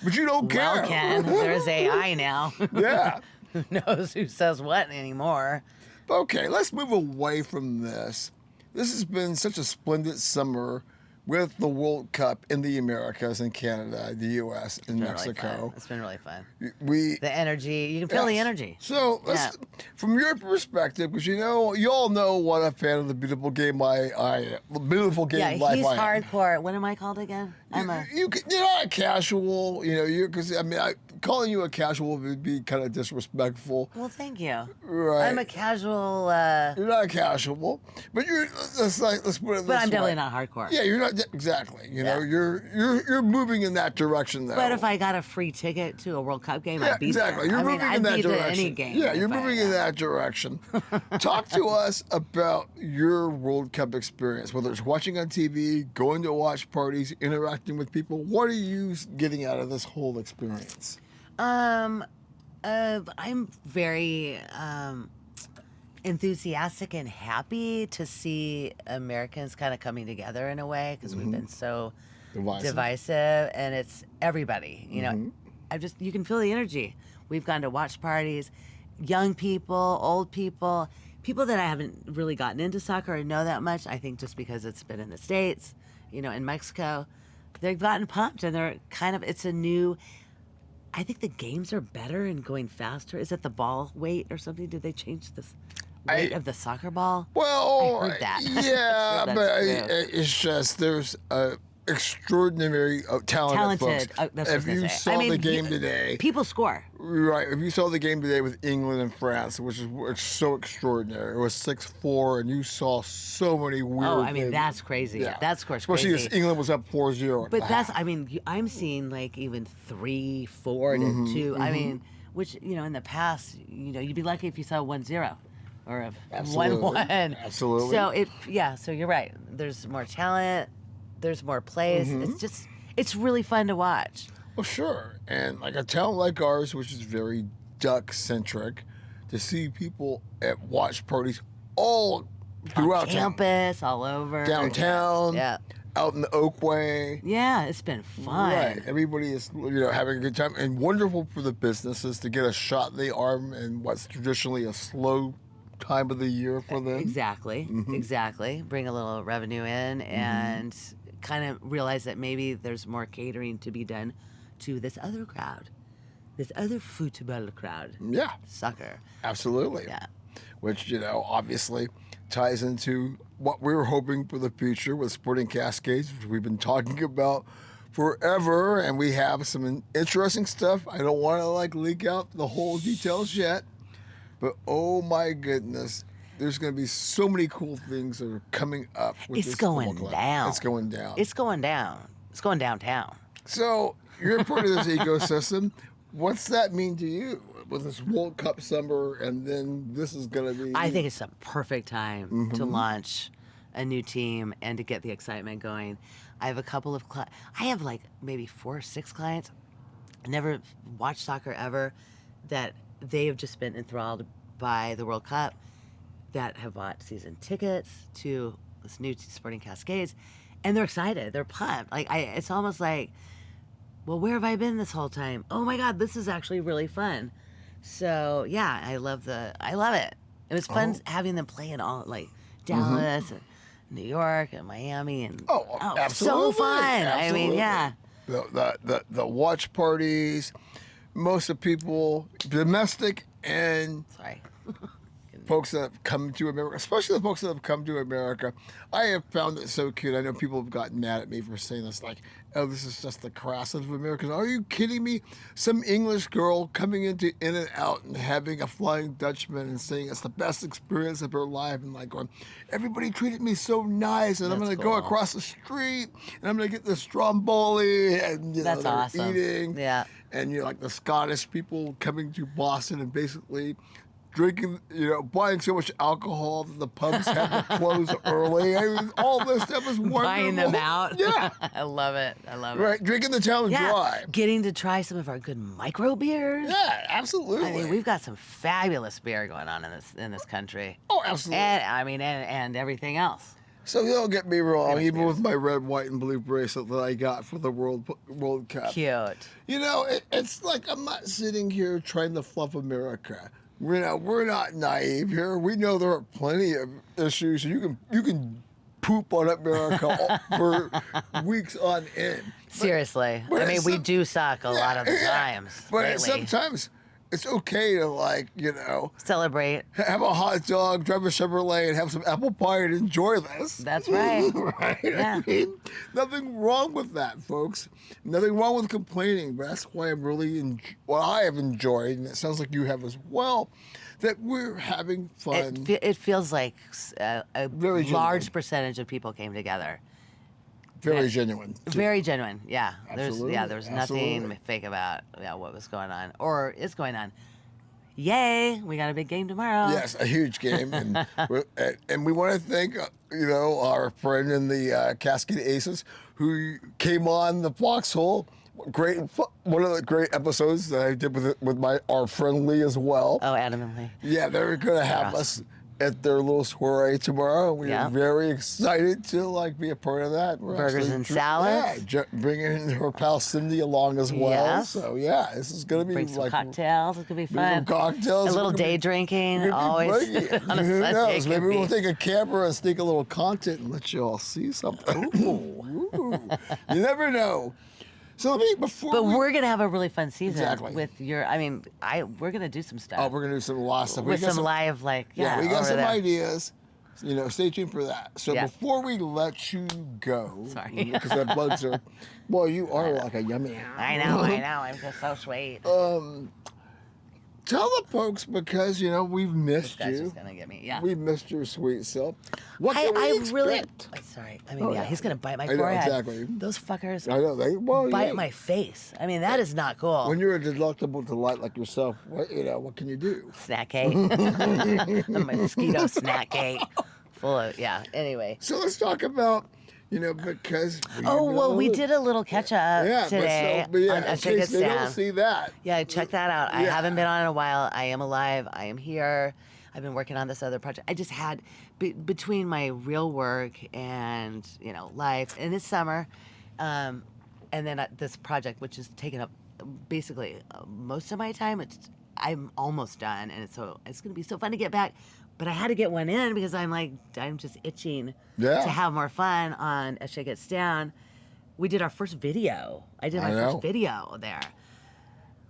S1: But you don't care.
S3: Well, Ken, there's AI now.
S1: Yeah.
S3: Who knows who says what anymore?
S1: Okay, let's move away from this. This has been such a splendid summer with the World Cup in the Americas and Canada, the U.S. and Mexico.
S3: It's been really fun.
S1: We
S3: The energy, you can feel the energy.
S1: So, from your perspective, because you all know what a fan of the beautiful game beautiful game life
S3: he's
S1: I am.
S3: hardcore. What am I called again?
S1: You're not a casual, because calling you a casual would be kind of disrespectful.
S3: Well, thank you.
S1: Right.
S3: I'm a casual.
S1: You're not casual, but let's put it this way.
S3: But I'm definitely not hardcore.
S1: Yeah, you're not exactly. You're moving in that direction though.
S3: But if I got a free ticket to a World Cup game,
S1: Yeah,
S3: I'd be
S1: exactly.
S3: there.
S1: You're moving in
S3: I'd
S1: that
S3: be
S1: direction.
S3: to any game.
S1: Yeah, you're moving in that direction. Talk to us about your World Cup experience, whether it's watching on TV, going to watch parties, interacting with people. What are you getting out of this whole experience?
S3: I'm very enthusiastic and happy to see Americans kind of coming together in a way because we've been so divisive, and it's everybody. You can feel the energy. We've gone to watch parties, young people, old people, people that I haven't really gotten into soccer or know that much. I think just because it's been in the States, in Mexico, they've gotten pumped and they're it's a new. I think the games are better and going faster. Is it the ball weight or something? Did they change the weight of the soccer ball?
S1: Well,
S3: I heard that.
S1: Yeah,
S3: Sure,
S1: but
S3: true.
S1: it's just there's extraordinary talented folks.
S3: That's
S1: If
S3: what I was
S1: you
S3: gonna say.
S1: saw the game today,
S3: people score.
S1: right? If you saw the game today with England and France, which is it's so extraordinary, it was 6-4, and you saw so many weird.
S3: Oh, I mean
S1: things.
S3: that's crazy.
S1: Yeah.
S3: That score's
S1: Especially
S3: crazy.
S1: as England was up 4-0.
S3: But I'm seeing like even 3-4 to 2. I mean, which in the past, you'd be lucky if you saw 1-0 or a 1-1.
S1: Absolutely.
S3: So you're right. There's more talent. There's more plays. It's really fun to watch.
S1: Well, sure. And like a town like ours, which is very duck-centric, to see people at watch parties all throughout
S3: campus, all over.
S1: downtown,
S3: Yeah.
S1: out in the Oakway.
S3: Yeah, it's been fun.
S1: Right. Everybody is having a good time, and wonderful for the businesses to get a shot in the arm in what's traditionally a slow time of the year for them.
S3: Exactly. Bring a little revenue in and kind of realize that maybe there's more catering to be done to this other crowd, this other football crowd.
S1: Yeah.
S3: Soccer.
S1: Absolutely.
S3: Yeah.
S1: Which, obviously ties into what we were hoping for the future with Sporting Cascades, which we've been talking about forever, and we have some interesting stuff. I don't want to leak out the whole details yet, but oh my goodness, there's going to be so many cool things that are coming up.
S3: It's going down.
S1: It's going down.
S3: It's going down. It's going downtown.
S1: So you're part of this ecosystem. What's that mean to you with this World Cup summer, and then this is going to be...
S3: I think it's a perfect time to launch a new team and to get the excitement going. I have a couple of I have maybe 4 or 6 clients. Never watched soccer ever, that they have just been enthralled by the World Cup, that have bought season tickets to this new Sporting Cascades, and they're excited. They're pumped. It's almost like, well, where have I been this whole time? Oh my God, this is actually really fun. So yeah, I love it. It was fun having them play in all Dallas and New York and Miami and
S1: absolutely.
S3: so fun.
S1: Absolutely.
S3: I mean, yeah.
S1: The watch parties, most of people, domestic and
S3: Sorry.
S1: folks that have come to America, especially the folks that have come to America, I have found it so cute. I know people have gotten mad at me for saying this, oh, this is just the crass of Americans. Are you kidding me? Some English girl coming into In and Out and having a Flying Dutchman and saying it's the best experience of her life, and going, everybody treated me so nice, and I'm going to go across the street, and I'm going to get the stromboli, and
S3: That's
S1: they're
S3: awesome.
S1: eating.
S3: Yeah.
S1: And the Scottish people coming to Boston and basically drinking, buying so much alcohol that the pubs had to close early. I mean, all this stuff is wonderful.
S3: Buying them out.
S1: Yeah.
S3: I love it. I love it.
S1: Right, drinking the town dry.
S3: Getting to try some of our good micro beers.
S1: Yeah, absolutely.
S3: I mean, we've got some fabulous beer going on in this country.
S1: Oh, absolutely.
S3: And everything else.
S1: So don't get me wrong, even with my red, white, and blue bracelet that I got for the World Cup.
S3: Cute.
S1: It's like I'm not sitting here trying to fluff America. We're not naive here. We know there are plenty of issues. You can poop on America for weeks on end.
S3: Seriously.
S1: but
S3: I mean, we do suck a lot of the times.
S1: But
S3: lately.
S1: sometimes it's okay to
S3: Celebrate.
S1: have a hot dog, drive a Chevrolet, and have some apple pie and enjoy this.
S3: That's right.
S1: Right?
S3: Yeah.
S1: I mean, nothing wrong with that, folks. Nothing wrong with complaining, but that's why I'm really what I have enjoyed, and it sounds like you have as well, that we're having fun.
S3: It feels like a
S1: Very genuine.
S3: large percentage of people came together.
S1: Very genuine. too.
S3: Very genuine, yeah.
S1: Absolutely,
S3: There was nothing
S1: absolutely.
S3: fake about what was going on or is going on. Yay! We got a big game tomorrow.
S1: Yes, a huge game, and we want to thank our friend in the Cascade Aces who came on the Foxhole. One of the great episodes that I did with our friend Lee as well.
S3: Oh, adamantly.
S1: Yeah, they're gonna have us at their little soiree tomorrow. We're very excited to be a part of that. We're
S3: Burgers
S1: actually
S3: and salads.
S1: Yeah, bringing her pal Cindy along as well.
S3: Yes.
S1: So yeah, this is gonna be
S3: Bring some
S1: like
S3: cocktails. It's gonna be
S1: bring some
S3: fun.
S1: cocktails.
S3: A little
S1: We're gonna
S3: day
S1: be-
S3: drinking.
S1: we're gonna be
S3: Always
S1: bringing-
S3: on a
S1: Who
S3: Sunday.
S1: knows?
S3: can
S1: Maybe
S3: be-
S1: we'll take a camera and sneak a little content and let you all see something. Ooh. You never know. So
S3: But we're gonna have a really fun season
S1: Exactly.
S3: with your. I mean, we're gonna do some stuff.
S1: Oh, we're gonna do some lost stuff. We
S3: with
S1: got
S3: some live
S1: we got
S3: over
S1: some
S3: there.
S1: ideas. Stay tuned for that. So
S3: Yeah.
S1: before we let you go,
S3: Sorry.
S1: because that bugs are, well, you are like a yummy.
S3: I know. I'm just so sweet.
S1: Tell the folks because we've missed
S3: This guy's
S1: you.
S3: just gonna get me. Yeah.
S1: We missed your sweet self. What can we expect?
S3: Sorry. I mean,
S1: Oh,
S3: yeah,
S1: yeah.
S3: he's gonna bite my
S1: I know,
S3: forehead.
S1: exactly.
S3: Those fuckers
S1: I know they
S3: bite my face. I mean, that is not cool.
S1: When you're a delectable delight like yourself, what can you do?
S3: Snack cake. A mosquito snack cake. Full of Anyway.
S1: So let's talk about because
S3: We did a little catch up today
S1: but
S3: on
S1: in
S3: AfterShoX
S1: case they don't
S3: Stand.
S1: see that.
S3: Yeah, check that out. I
S1: Yeah.
S3: haven't been on in a while. I am alive. I am here. I've been working on this other project. I just had between my real work and life, and it's summer, and then this project, which is taking up basically most of my time. I'm almost done, and it's gonna be so fun to get back. But I had to get one in because I'm just itching
S1: Yeah.
S3: to have more fun on As Shit Gets Down. We did our first video. I did my
S1: know.
S3: first video there.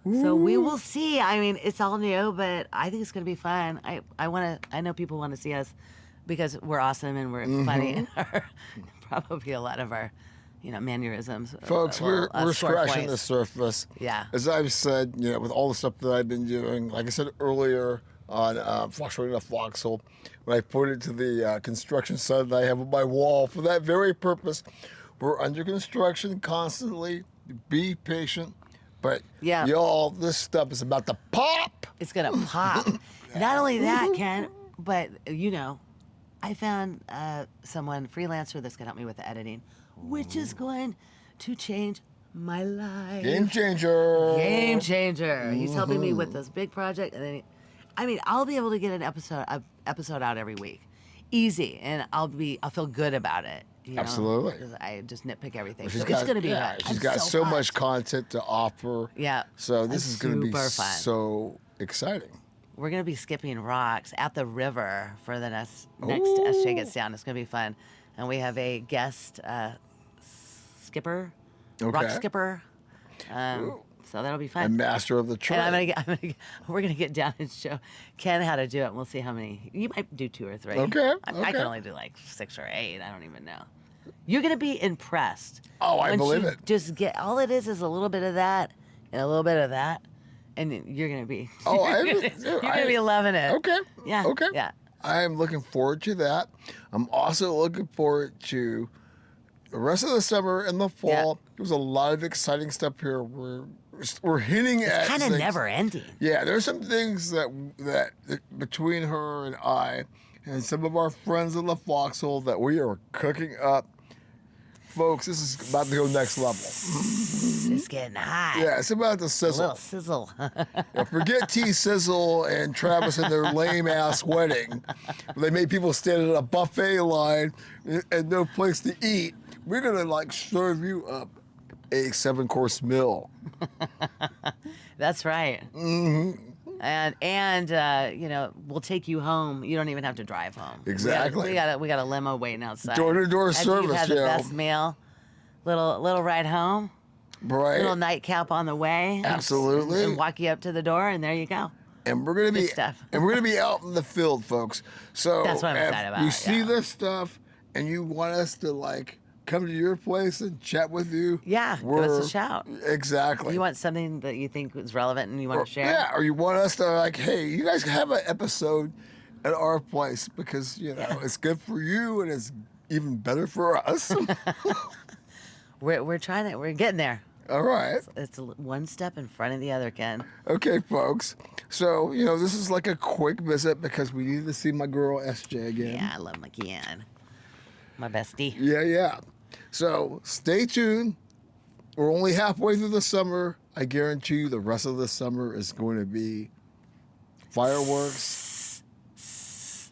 S3: So we will see. I mean, it's all new, but I think it's going to be fun. I know people want to see us because we're awesome and we're funny and probably a lot of our, mannerisms.
S1: Folks, we're scratching the surface.
S3: Yeah.
S1: As I've said, with all the stuff that I've been doing, like I said earlier on Foxhole, when I pointed to the construction site that I have on my wall for that very purpose, we're under construction constantly. Be patient. But y'all, this stuff is about to pop.
S3: It's going to pop. Not only that, Ken, but I found someone freelancer that's going to help me with the editing, which is going to change my life.
S1: Game changer.
S3: Game changer. He's helping me with this big project, and then, I'll be able to get an episode out every week, easy, and I'll feel good about it.
S1: Absolutely.
S3: 'Cause I just nitpick everything.
S1: She's
S3: So
S1: got,
S3: it's going to be
S1: yeah,
S3: good.
S1: she's
S3: I'm
S1: got so much
S3: pumped.
S1: content to offer.
S3: Yeah.
S1: So this is going to be
S3: super fun.
S1: so exciting.
S3: We're going to be skipping rocks at the river for the next As Shit Gets Down. It's going to be fun. And we have a guest skipper, rock
S1: Okay.
S3: skipper. So that'll be fun.
S1: A master of the trade.
S3: And we're gonna get down and show Ken how to do it. And we'll see how many. You might do 2 or 3.
S1: Okay,
S3: I
S1: okay.
S3: can only do like 6 or 8. I don't even know. You're gonna be impressed.
S1: Oh, I
S3: Once
S1: believe
S3: you
S1: it.
S3: Just get all it is a little bit of that and a little bit of that, and you're gonna be.
S1: Oh,
S3: you're gonna be loving it.
S1: Okay.
S3: Yeah.
S1: Okay.
S3: Yeah.
S1: I am looking forward to that. I'm also looking forward to the rest of the summer and the fall.
S3: Yeah.
S1: There's a lot of exciting stuff here. We're we're hinting
S3: It's
S1: at
S3: kind of
S1: things.
S3: never ending.
S1: Yeah, there's some things that between her and I and some of our friends in the Foxhole that we are cooking up. Folks, this is about to go next level.
S3: It's getting hot.
S1: Yeah, it's about to
S3: A
S1: sizzle.
S3: little sizzle.
S1: Yeah, forget T Sizzle and Travis and their lame ass wedding. They made people stand in a buffet line and no place to eat. We're gonna like serve you up a 7-course meal.
S3: That's right.
S1: Mm-hmm.
S3: And you know, we'll take you home. You don't even have to drive home.
S1: Exactly.
S3: We got a limo waiting outside.
S1: Door-to-door
S3: After
S1: service,
S3: You've had the
S1: Joe.
S3: best meal. Little ride home.
S1: Right.
S3: Little nightcap on the way.
S1: Absolutely.
S3: And walk you up to the door, and there you go.
S1: And we're gonna be
S3: Good stuff.
S1: and we're gonna be out in the field, folks. So
S3: That's what I'm
S1: if
S3: excited about,
S1: you see
S3: yeah.
S1: this stuff and you want us to like come to your place and chat with you,
S3: Yeah, give us a shout.
S1: Exactly.
S3: You want something that you think is relevant and you want to share?
S1: Yeah, or you want us to like, hey, you guys have an episode at our place because you know it's good for you and it's even better for us.
S3: We're trying it. We're getting there.
S1: All right.
S3: It's one step in front of the other, Ken.
S1: Okay, folks. So, you know, this is like a quick visit because we needed to see my girl SJ again.
S3: Yeah, I love my Ken. My bestie.
S1: Yeah. So, stay tuned. We're only halfway through the summer. I guarantee you the rest of the summer is going to be fireworks,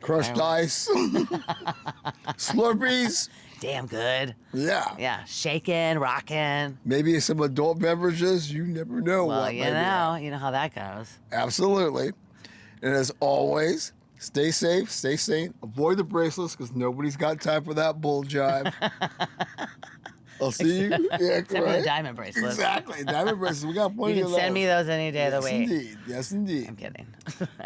S1: crushed ice, Slurpees.
S3: Damn good.
S1: Yeah.
S3: Yeah, shaking, rocking.
S1: Maybe some adult beverages. You never know.
S3: Well,
S1: what
S3: you
S1: may be
S3: know how that goes.
S1: Absolutely. And as always, stay safe, stay sane, avoid the bracelets because nobody's got time for that bull jive. I'll see you. Yeah,
S3: Except for the diamond bracelets.
S1: Exactly. Diamond bracelets. We got plenty
S3: You
S1: of
S3: can
S1: those.
S3: send me those any day of the week.
S1: Indeed. Yes, indeed.
S3: I'm kidding.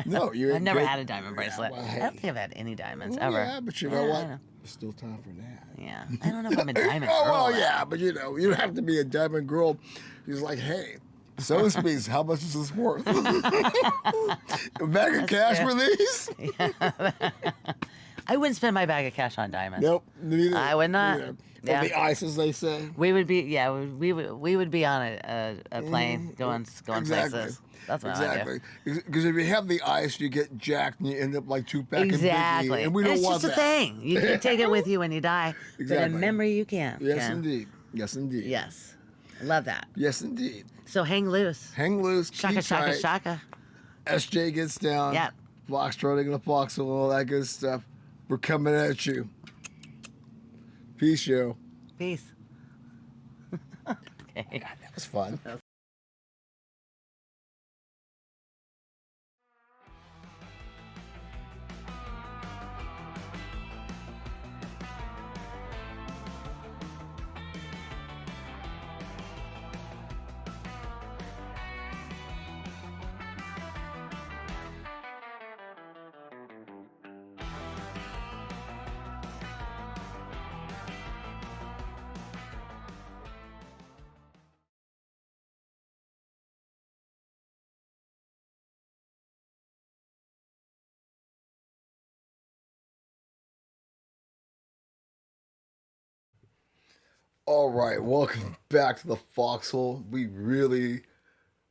S1: No, you're
S3: I've never
S1: good.
S3: had a diamond bracelet.
S1: well,
S3: I
S1: hey.
S3: don't think I've had any diamonds
S1: Well,
S3: ever.
S1: Yeah, but you
S3: Yeah,
S1: know
S3: I
S1: what?
S3: know.
S1: There's still time for that.
S3: Yeah, I don't know if I'm a diamond girl.
S1: Oh, well,
S3: though.
S1: yeah, but you know, you don't have to be a diamond girl. He's like, hey, so speaks, how much is this worth? A bag of cash for these?
S3: I wouldn't spend my bag of cash on diamonds.
S1: Nope, neither.
S3: I would not.
S1: Neither.
S3: Yeah.
S1: Or the ice, as they say.
S3: We would be, we would be on a plane going
S1: Exactly.
S3: places. That's what I would do.
S1: Because if you have the ice, you get jacked and you end up like Tupac and
S3: Exactly.
S1: Biggie, and we don't
S3: it's
S1: want
S3: just
S1: that.
S3: a thing. You can take it with you when you die. But
S1: Exactly.
S3: in memory, you can.
S1: Yes,
S3: Ken.
S1: indeed. Yes, indeed.
S3: Yes. Love that.
S1: Yes, indeed.
S3: So hang loose.
S1: Hang loose.
S3: Shaka,
S1: keep
S3: shaka,
S1: tight.
S3: shaka.
S1: SJ gets down.
S3: Yep.
S1: Foxtrotting in the Foxhole, all that good stuff. We're coming at you. Peace, yo.
S3: Peace. Okay.
S1: God, that was fun. All right, welcome back to the Foxhole. We really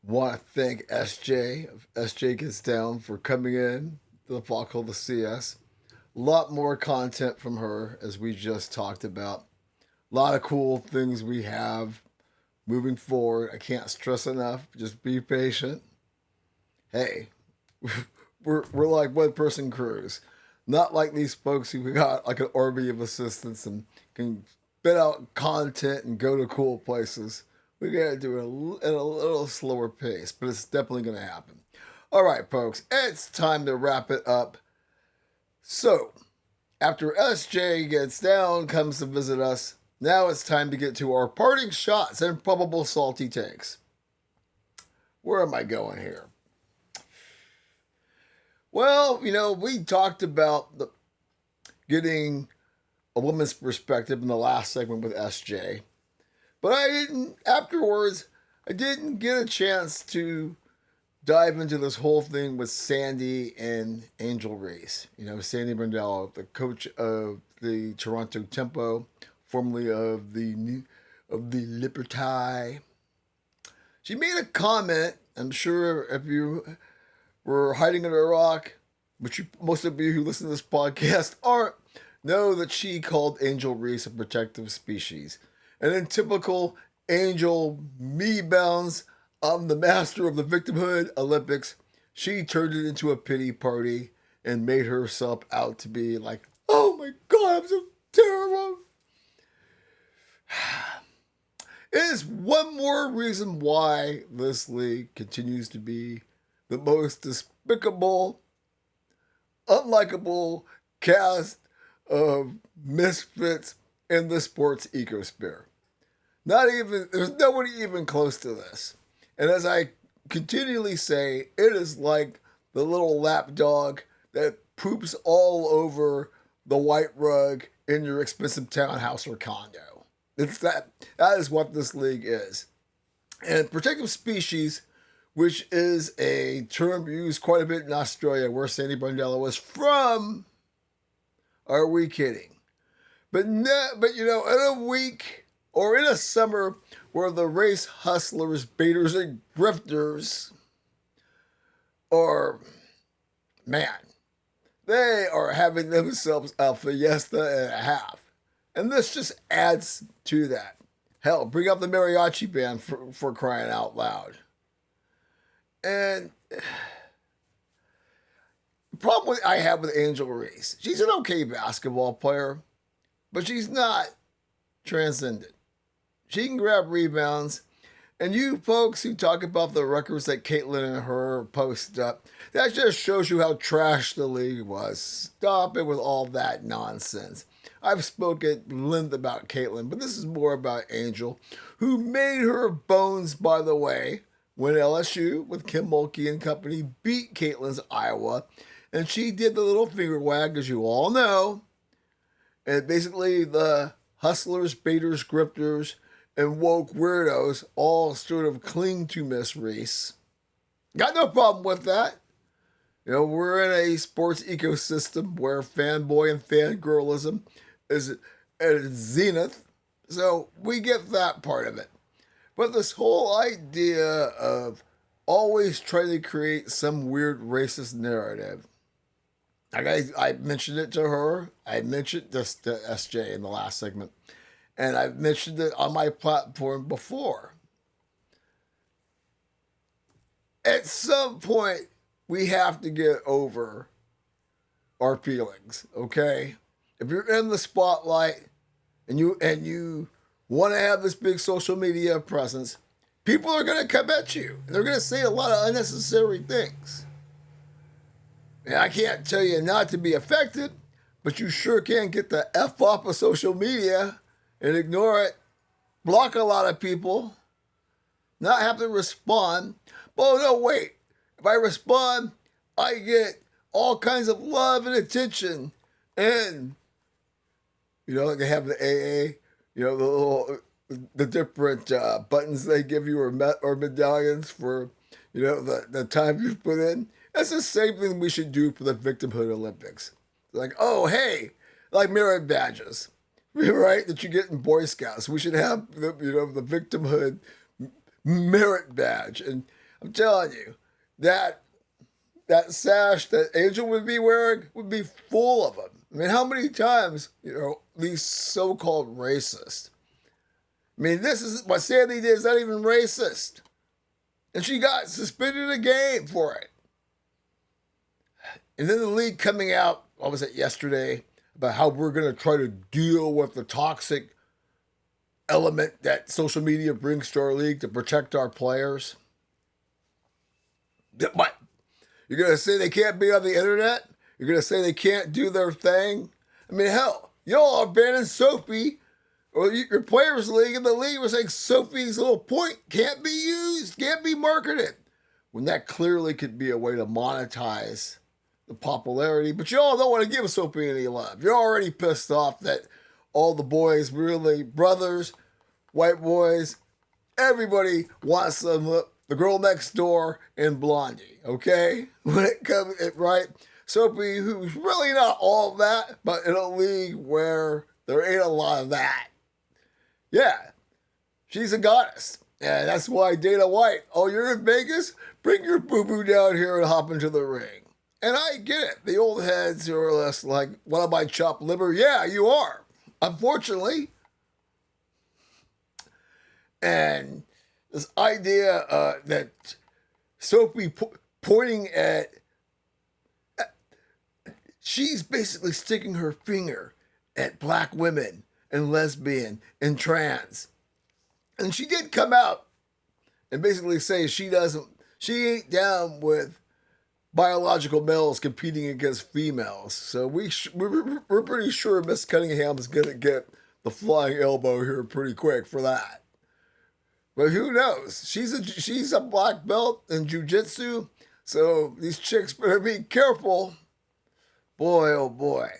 S1: want to thank SJ, SJ Gets Down, for coming in to the Foxhole to see us. A lot more content from her, as we just talked about. A lot of cool things we have moving forward. I can't stress enough. Just be patient. Hey, we're like one person crews. Not like these folks who got like an army of assistants and can spit out content and go to cool places. We gotta do it at a little slower pace, but it's definitely gonna happen. All right, folks, it's time to wrap it up. So, after SJ Gets Down comes to visit us, now it's time to get to our parting shots and probable salty takes. Where am I going here? Well, you know, we talked about getting a woman's perspective in the last segment with SJ. But afterwards, I didn't get a chance to dive into this whole thing with Sandy and Angel Reese. You know, Sandy Brundello, the coach of the Toronto Tempo, formerly of the Liberty. She made a comment. I'm sure if you were hiding under a rock, which most of you who listen to this podcast aren't, know that she called Angel Reese a protective species. And in typical Angel me bounds, I'm the master of the victimhood Olympics, she turned it into a pity party and made herself out to be like, oh my God, I'm so terrible. It is one more reason why this league continues to be the most despicable, unlikable cast of misfits in the sports ecosphere. There's nobody even close to this. And as I continually say, it is like the little lap dog that poops all over the white rug in your expensive townhouse or condo. That is what this league is. And protective species, which is a term used quite a bit in Australia, where Sandy Brondello was from. Are we kidding? But in a week or in a summer where the race hustlers, baiters, and grifters are, man, they are having themselves a fiesta and a half. And this just adds to that. Hell, bring up the mariachi band for crying out loud. And the problem I have with Angel Reese, she's an okay basketball player, but she's not transcendent. She can grab rebounds. And you folks who talk about the records that Caitlin and her post up, that just shows you how trash the league was. Stop it with all that nonsense. I've spoken at length about Caitlin, but this is more about Angel, who made her bones, by the way, when LSU with Kim Mulkey and company beat Caitlin's Iowa. And she did the little finger wag, as you all know. And basically the hustlers, baiters, grifters, and woke weirdos all sort of cling to Miss Reese. Got no problem with that. We're in a sports ecosystem where fanboy and fangirlism is at its zenith. So we get that part of it. But this whole idea of always trying to create some weird racist narrative. Like I mentioned it to her. I mentioned this to SJ in the last segment. And I've mentioned it on my platform before. At some point, we have to get over our feelings, okay? If you're in the spotlight and you want to have this big social media presence, people are going to come at you. They're going to say a lot of unnecessary things. And I can't tell you not to be affected, but you sure can get the F off of social media and ignore it, block a lot of people, not have to respond. But no, wait. If I respond, I get all kinds of love and attention. And, they have the AA, the different buttons they give you or medallions for, the time you've put in. That's the same thing we should do for the Victimhood Olympics. Like, oh, hey, like merit badges. Right, that you get in Boy Scouts. We should have the victimhood merit badge. And I'm telling you, that sash that Angel would be wearing would be full of them. I mean, how many times, these so-called racists. I mean, this is what Sandy did is not even racist. And she got suspended a game for it. And then the league coming out, what was it, yesterday, about how we're going to try to deal with the toxic element that social media brings to our league to protect our players. What? You're going to say they can't be on the internet? You're going to say they can't do their thing? I mean, hell, y'all are banning Sophie, or your players' league, and the league was saying Sophie's little point can't be used, can't be marketed, when that clearly could be a way to monetize the popularity. But y'all don't want to give Sophie any love. You're already pissed off that all the boys, really, brothers, white boys, everybody wants them, the girl next door and Blondie, okay? When it comes, right? Sophie, who's really not all that, but in a league where there ain't a lot of that. Yeah, she's a goddess. And that's why Dana White, oh, you're in Vegas? Bring your boo-boo down here and hop into the ring. And I get it. The old heads are less like, what am I, chopped liver? Yeah, you are. Unfortunately. And this idea that Sophie pointing at, she's basically sticking her finger at black women and lesbian and trans. And she did come out and basically say she ain't down with biological males competing against females. So we're pretty sure Miss Cunningham's gonna get the flying elbow here pretty quick for that. But who knows? She's a black belt in jiu-jitsu, so these chicks better be careful. Boy, oh boy.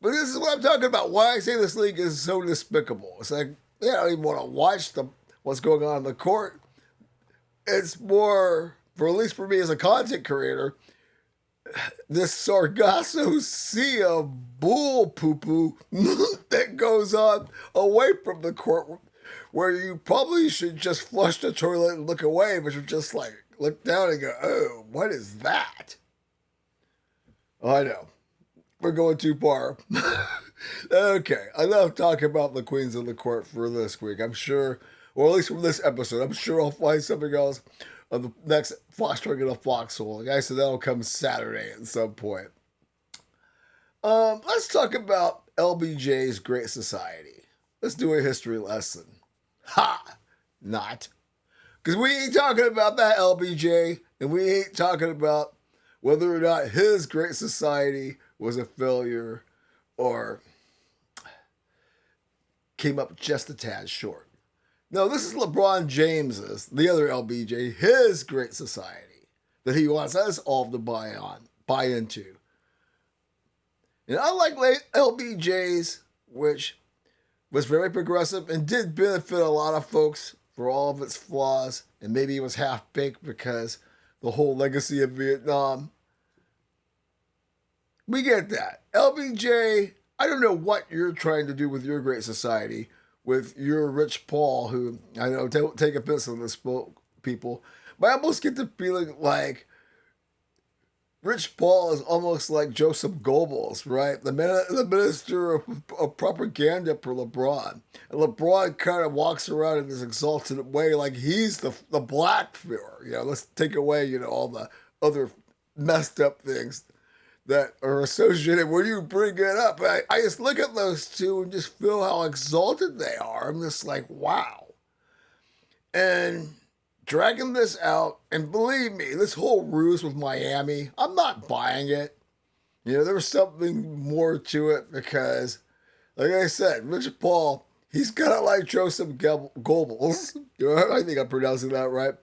S1: But this is what I'm talking about. Why I say this league is so despicable. It's like, I don't even want to watch what's going on in the court. It's more, for at least for me as a content creator, this Sargasso sea of bull poo-poo that goes on away from the court, where you probably should just flush the toilet and look away, but you're just like, look down and go, oh, what is that? I know. We're going too far. Okay, enough talking about the queens of the court for this week. I'm sure, or at least from this episode, I'm sure I'll find something else on the next Foxhole in a Foxhole. Like I said, that'll come Saturday at some point. Let's talk about LBJ's Great Society. Let's do a history lesson. Ha! Not. Because we ain't talking about that LBJ, and we ain't talking about whether or not his Great Society was a failure or came up just a tad short. No, this is LeBron James's, the other LBJ, his Great Society that he wants us all to buy into. And unlike LBJ's, which was very progressive and did benefit a lot of folks for all of its flaws, and maybe it was half-baked because the whole legacy of Vietnam. We get that. LBJ, I don't know what you're trying to do with your Great Society, with your Rich Paul, who, I know, don't take offense to this people, but I almost get the feeling like Rich Paul is almost like Joseph Goebbels, right? The minister of propaganda for LeBron. And LeBron kind of walks around in this exalted way like he's the black Fuhrer. You know, let's take away, all the other messed up things that are associated when you bring it up. I just look at those two and just feel how exalted they are. I'm just like, wow. And dragging this out, and believe me, this whole ruse with Miami, I'm not buying it. There was something more to it because, like I said, Rich Paul, he's kind of like Joseph Goebbels. I think I'm pronouncing that right.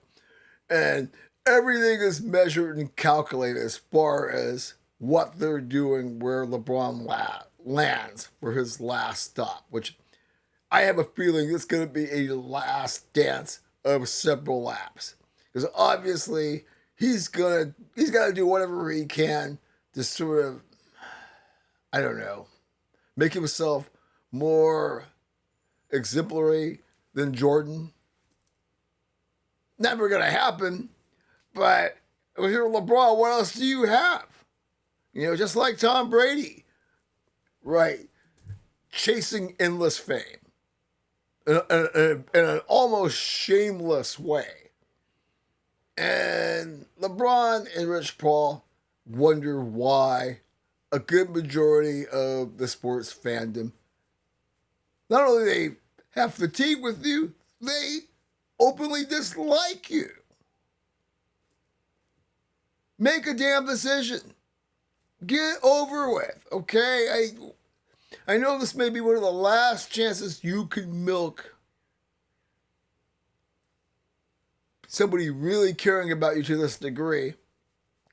S1: And everything is measured and calculated as far as what they're doing, where LeBron lands for his last stop, which I have a feeling it's going to be a last dance of several laps. Because obviously he's got to do whatever he can to sort of, I don't know, make himself more exemplary than Jordan. Never going to happen. But with your LeBron, what else do you have? Just like Tom Brady, right? Chasing endless fame in an almost shameless way. And LeBron and Rich Paul wonder why a good majority of the sports fandom, not only they have fatigue with you, they openly dislike you. Make a damn decision. Get over with, okay? I know this may be one of the last chances you can milk somebody really caring about you to this degree,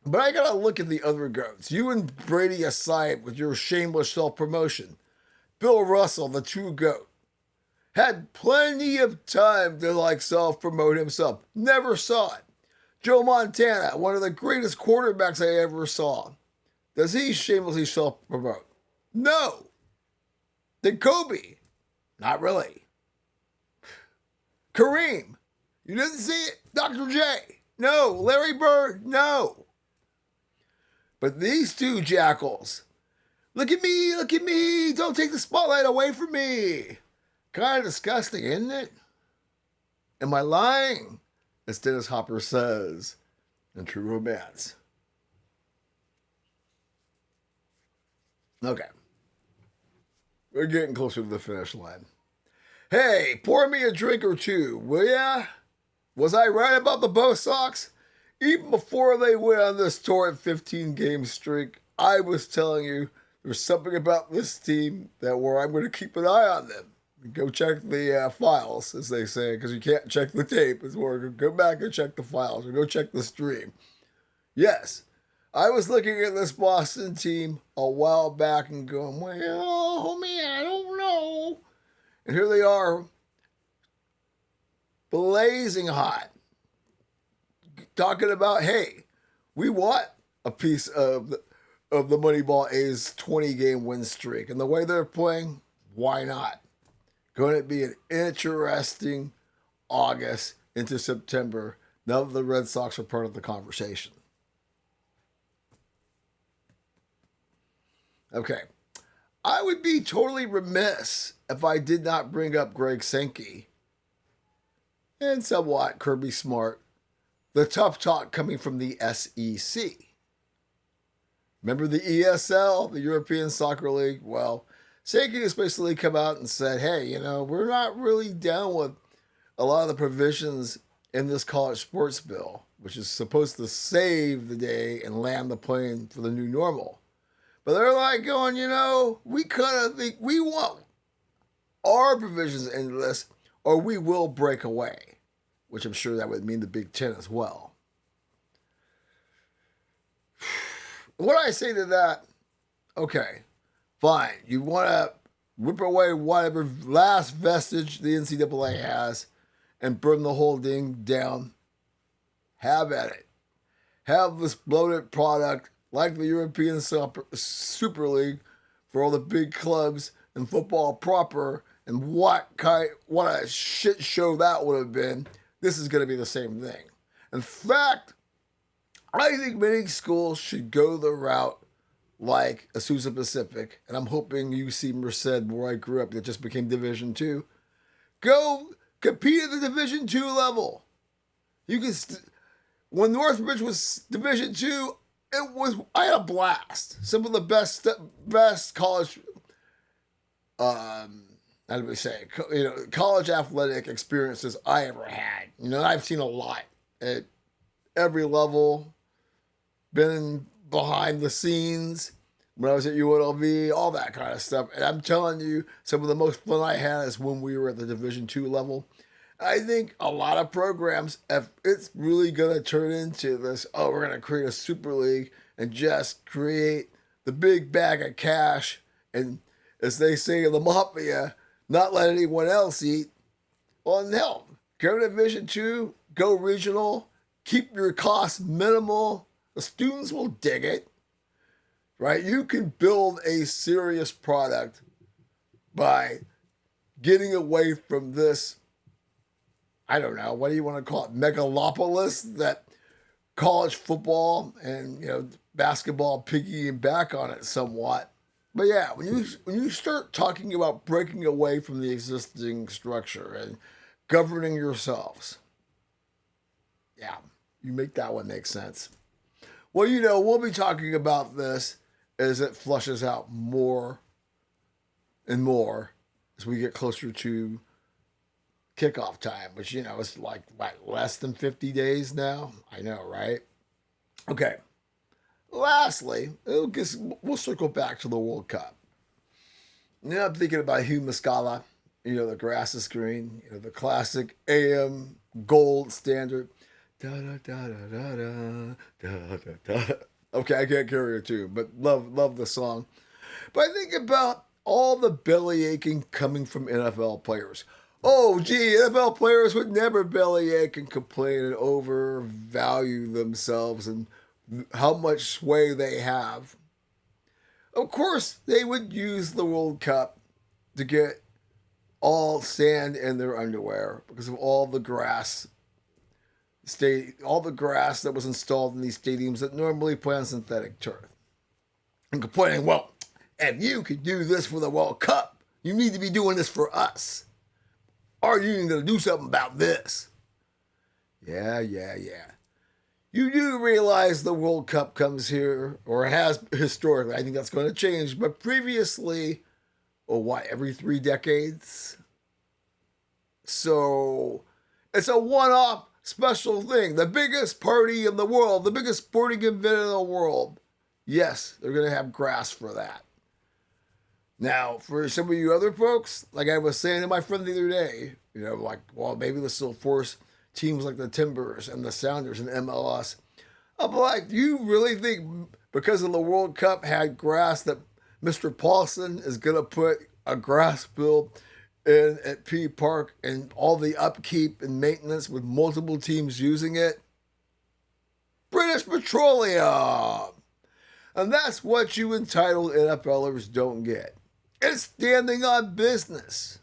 S1: but I gotta look at the other goats. You and Brady aside with your shameless self-promotion. Bill Russell, the true goat, had plenty of time to self-promote himself. Never saw it. Joe Montana, one of the greatest quarterbacks I ever saw. Does he shamelessly self-promote? No. Did Kobe? Not really. Kareem? You didn't see it? Dr. J? No. Larry Bird? No. But these two jackals, look at me, don't take the spotlight away from me. Kind of disgusting, isn't it? Am I lying? As Dennis Hopper says in True Romance. Okay. We're getting closer to the finish line. Hey, pour me a drink or two, will ya? Was I right about the Bo Sox? Even before they went on this torrid 15-game streak, I was telling you there's something about this team that where I'm going to keep an eye on them. Go check the files, as they say, because you can't check the tape. It's more go back and check the files or go check the stream. Yes, I was looking at this Boston team a while back and going, well, homie, I don't know. And here they are, blazing hot, talking about, hey, we want a piece of the Moneyball A's 20-game win streak. And the way they're playing, why not? Going to be an interesting August into September now that the Red Sox are part of the conversation. Okay. I would be totally remiss if I did not bring up Greg Sankey and somewhat Kirby Smart, the tough talk coming from the SEC. Remember the ESL, the European Soccer League? Well, Sankey has basically come out and said, hey, we're not really down with a lot of the provisions in this college sports bill, which is supposed to save the day and land the plane for the new normal. But they're like going, we kind of think we want our provisions into this or we will break away, which I'm sure that would mean the Big Ten as well. What I say to that, okay, fine. You want to whip away whatever last vestige the NCAA has and burn the whole thing down. Have at it. Have this bloated product like the European Super League for all the big clubs and football proper. And what a shit show that would have been. This is going to be the same thing. In fact, I think many schools should go the route like Azusa Pacific, and I'm hoping UC Merced, where I grew up, that just became Division II. Go compete at the Division II level. You can when Northbridge was Division II, I had a blast. Some of the best college, how do we say, college athletic experiences I ever had. I've seen a lot at every level, been behind the scenes when I was at UNLV, all that kind of stuff. And I'm telling you, some of the most fun I had is when we were at the Division II level. I think a lot of programs, if it's really going to turn into this, we're going to create a super league and just create the big bag of cash and, as they say in the mafia, not let anyone else eat. Well, no. Go to Division II, go regional, keep your costs minimal. The students will dig it, right? You can build a serious product by getting away from this, I don't know, what do you want to call it, megalopolis that college football and basketball piggying back on it somewhat. But yeah, when you start talking about breaking away from the existing structure and governing yourselves, yeah, you make that one make sense. Well, we'll be talking about this as it flushes out more and more as we get closer to kickoff time, which, is like, less than 50 days now? I know, right? Okay. Lastly, we'll circle back to the World Cup. I'm thinking about Hugh Muscala, the grass is green, the classic AM gold standard. Da, da, da, da, da, da, da, da. Okay, I can't carry it too, but love the song. But I think about all the belly aching coming from NFL players. Oh, gee, NFL players would never bellyache and complain and overvalue themselves and how much sway they have. Of course, they would use the World Cup to get all sand in their underwear because of all the grass all the grass that was installed in these stadiums that normally play on synthetic turf. And complaining, well, if you could do this for the World Cup, you need to be doing this for us. Our union going to do something about this. Yeah. You do realize the World Cup comes here, or has historically. I think that's going to change. But previously, every 3 decades? So it's a one-off special thing. The biggest party in the world, the biggest sporting event in the world. Yes, they're going to have grass for that. Now, for some of you other folks, like I was saying to my friend the other day, maybe this will force teams like the Timbers and the Sounders and MLS. I'm like, do you really think because of the World Cup had grass that Mr. Paulson is going to put a grass field in at P Park and all the upkeep and maintenance with multiple teams using it? British Petroleum! And that's what you entitled NFLers don't get. It's standing on business.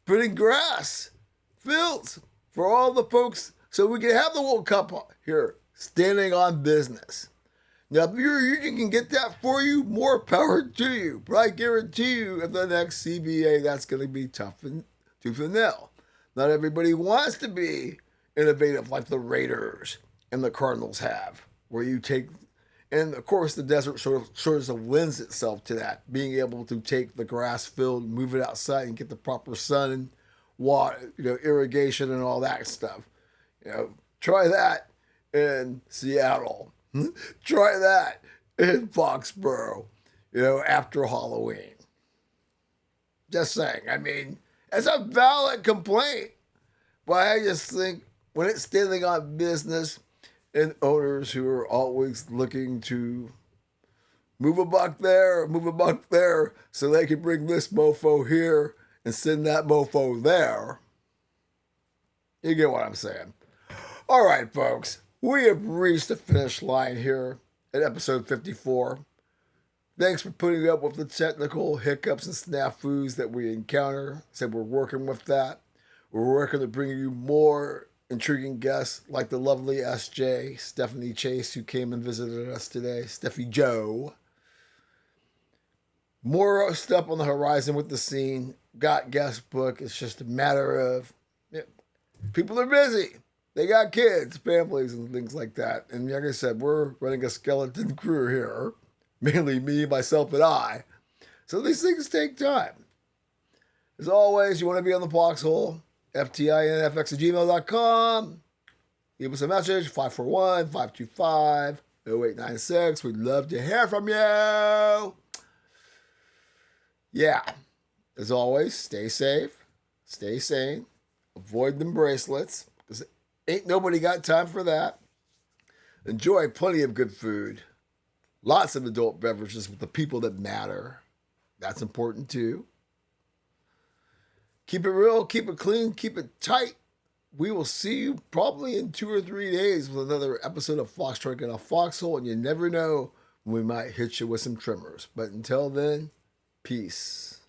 S1: Putting grass, fields for all the folks so we can have the World Cup here. Standing on business. Now, if your union can get that for you, more power to you. But I guarantee you, at the next CBA, that's going to be tooth and nail. Not everybody wants to be innovative like the Raiders and the Cardinals have, where you take, and of course, the desert sort of lends itself to that, being able to take the grass field, move it outside, and get the proper sun and water, irrigation and all that stuff. Try that in Seattle. Try that in Foxborough, after Halloween. Just saying. I mean, it's a valid complaint. But I just think when it's standing on business and owners who are always looking to move a buck there so they can bring this mofo here and send that mofo there, you get what I'm saying. All right, folks. We have reached the finish line here at episode 54. Thanks for putting up with the technical hiccups and snafus that we encounter. Said we're working with that. We're working to bring you more intriguing guests like the lovely SJ, Stephanie Chase, who came and visited us today. Steffi Joe. More stuff on the horizon with the scene. Got guest book. It's just a matter of people are busy. They got kids, families, and things like that. And like I said, we're running a skeleton crew here. Mainly me, myself, and I. So these things take time. As always, you want to be on the Foxhole, ftinfx@gmail.com. Leave us a message, 541-525-0896. We'd love to hear from you. Yeah. As always, stay safe, stay sane, avoid them bracelets. Ain't nobody got time for that. Enjoy plenty of good food. Lots of adult beverages with the people that matter. That's important too. Keep it real, keep it clean, keep it tight. We will see you probably in 2 or 3 days with another episode of Foxtrot in a Foxhole, and you never know when we might hit you with some trimmers. But until then, peace.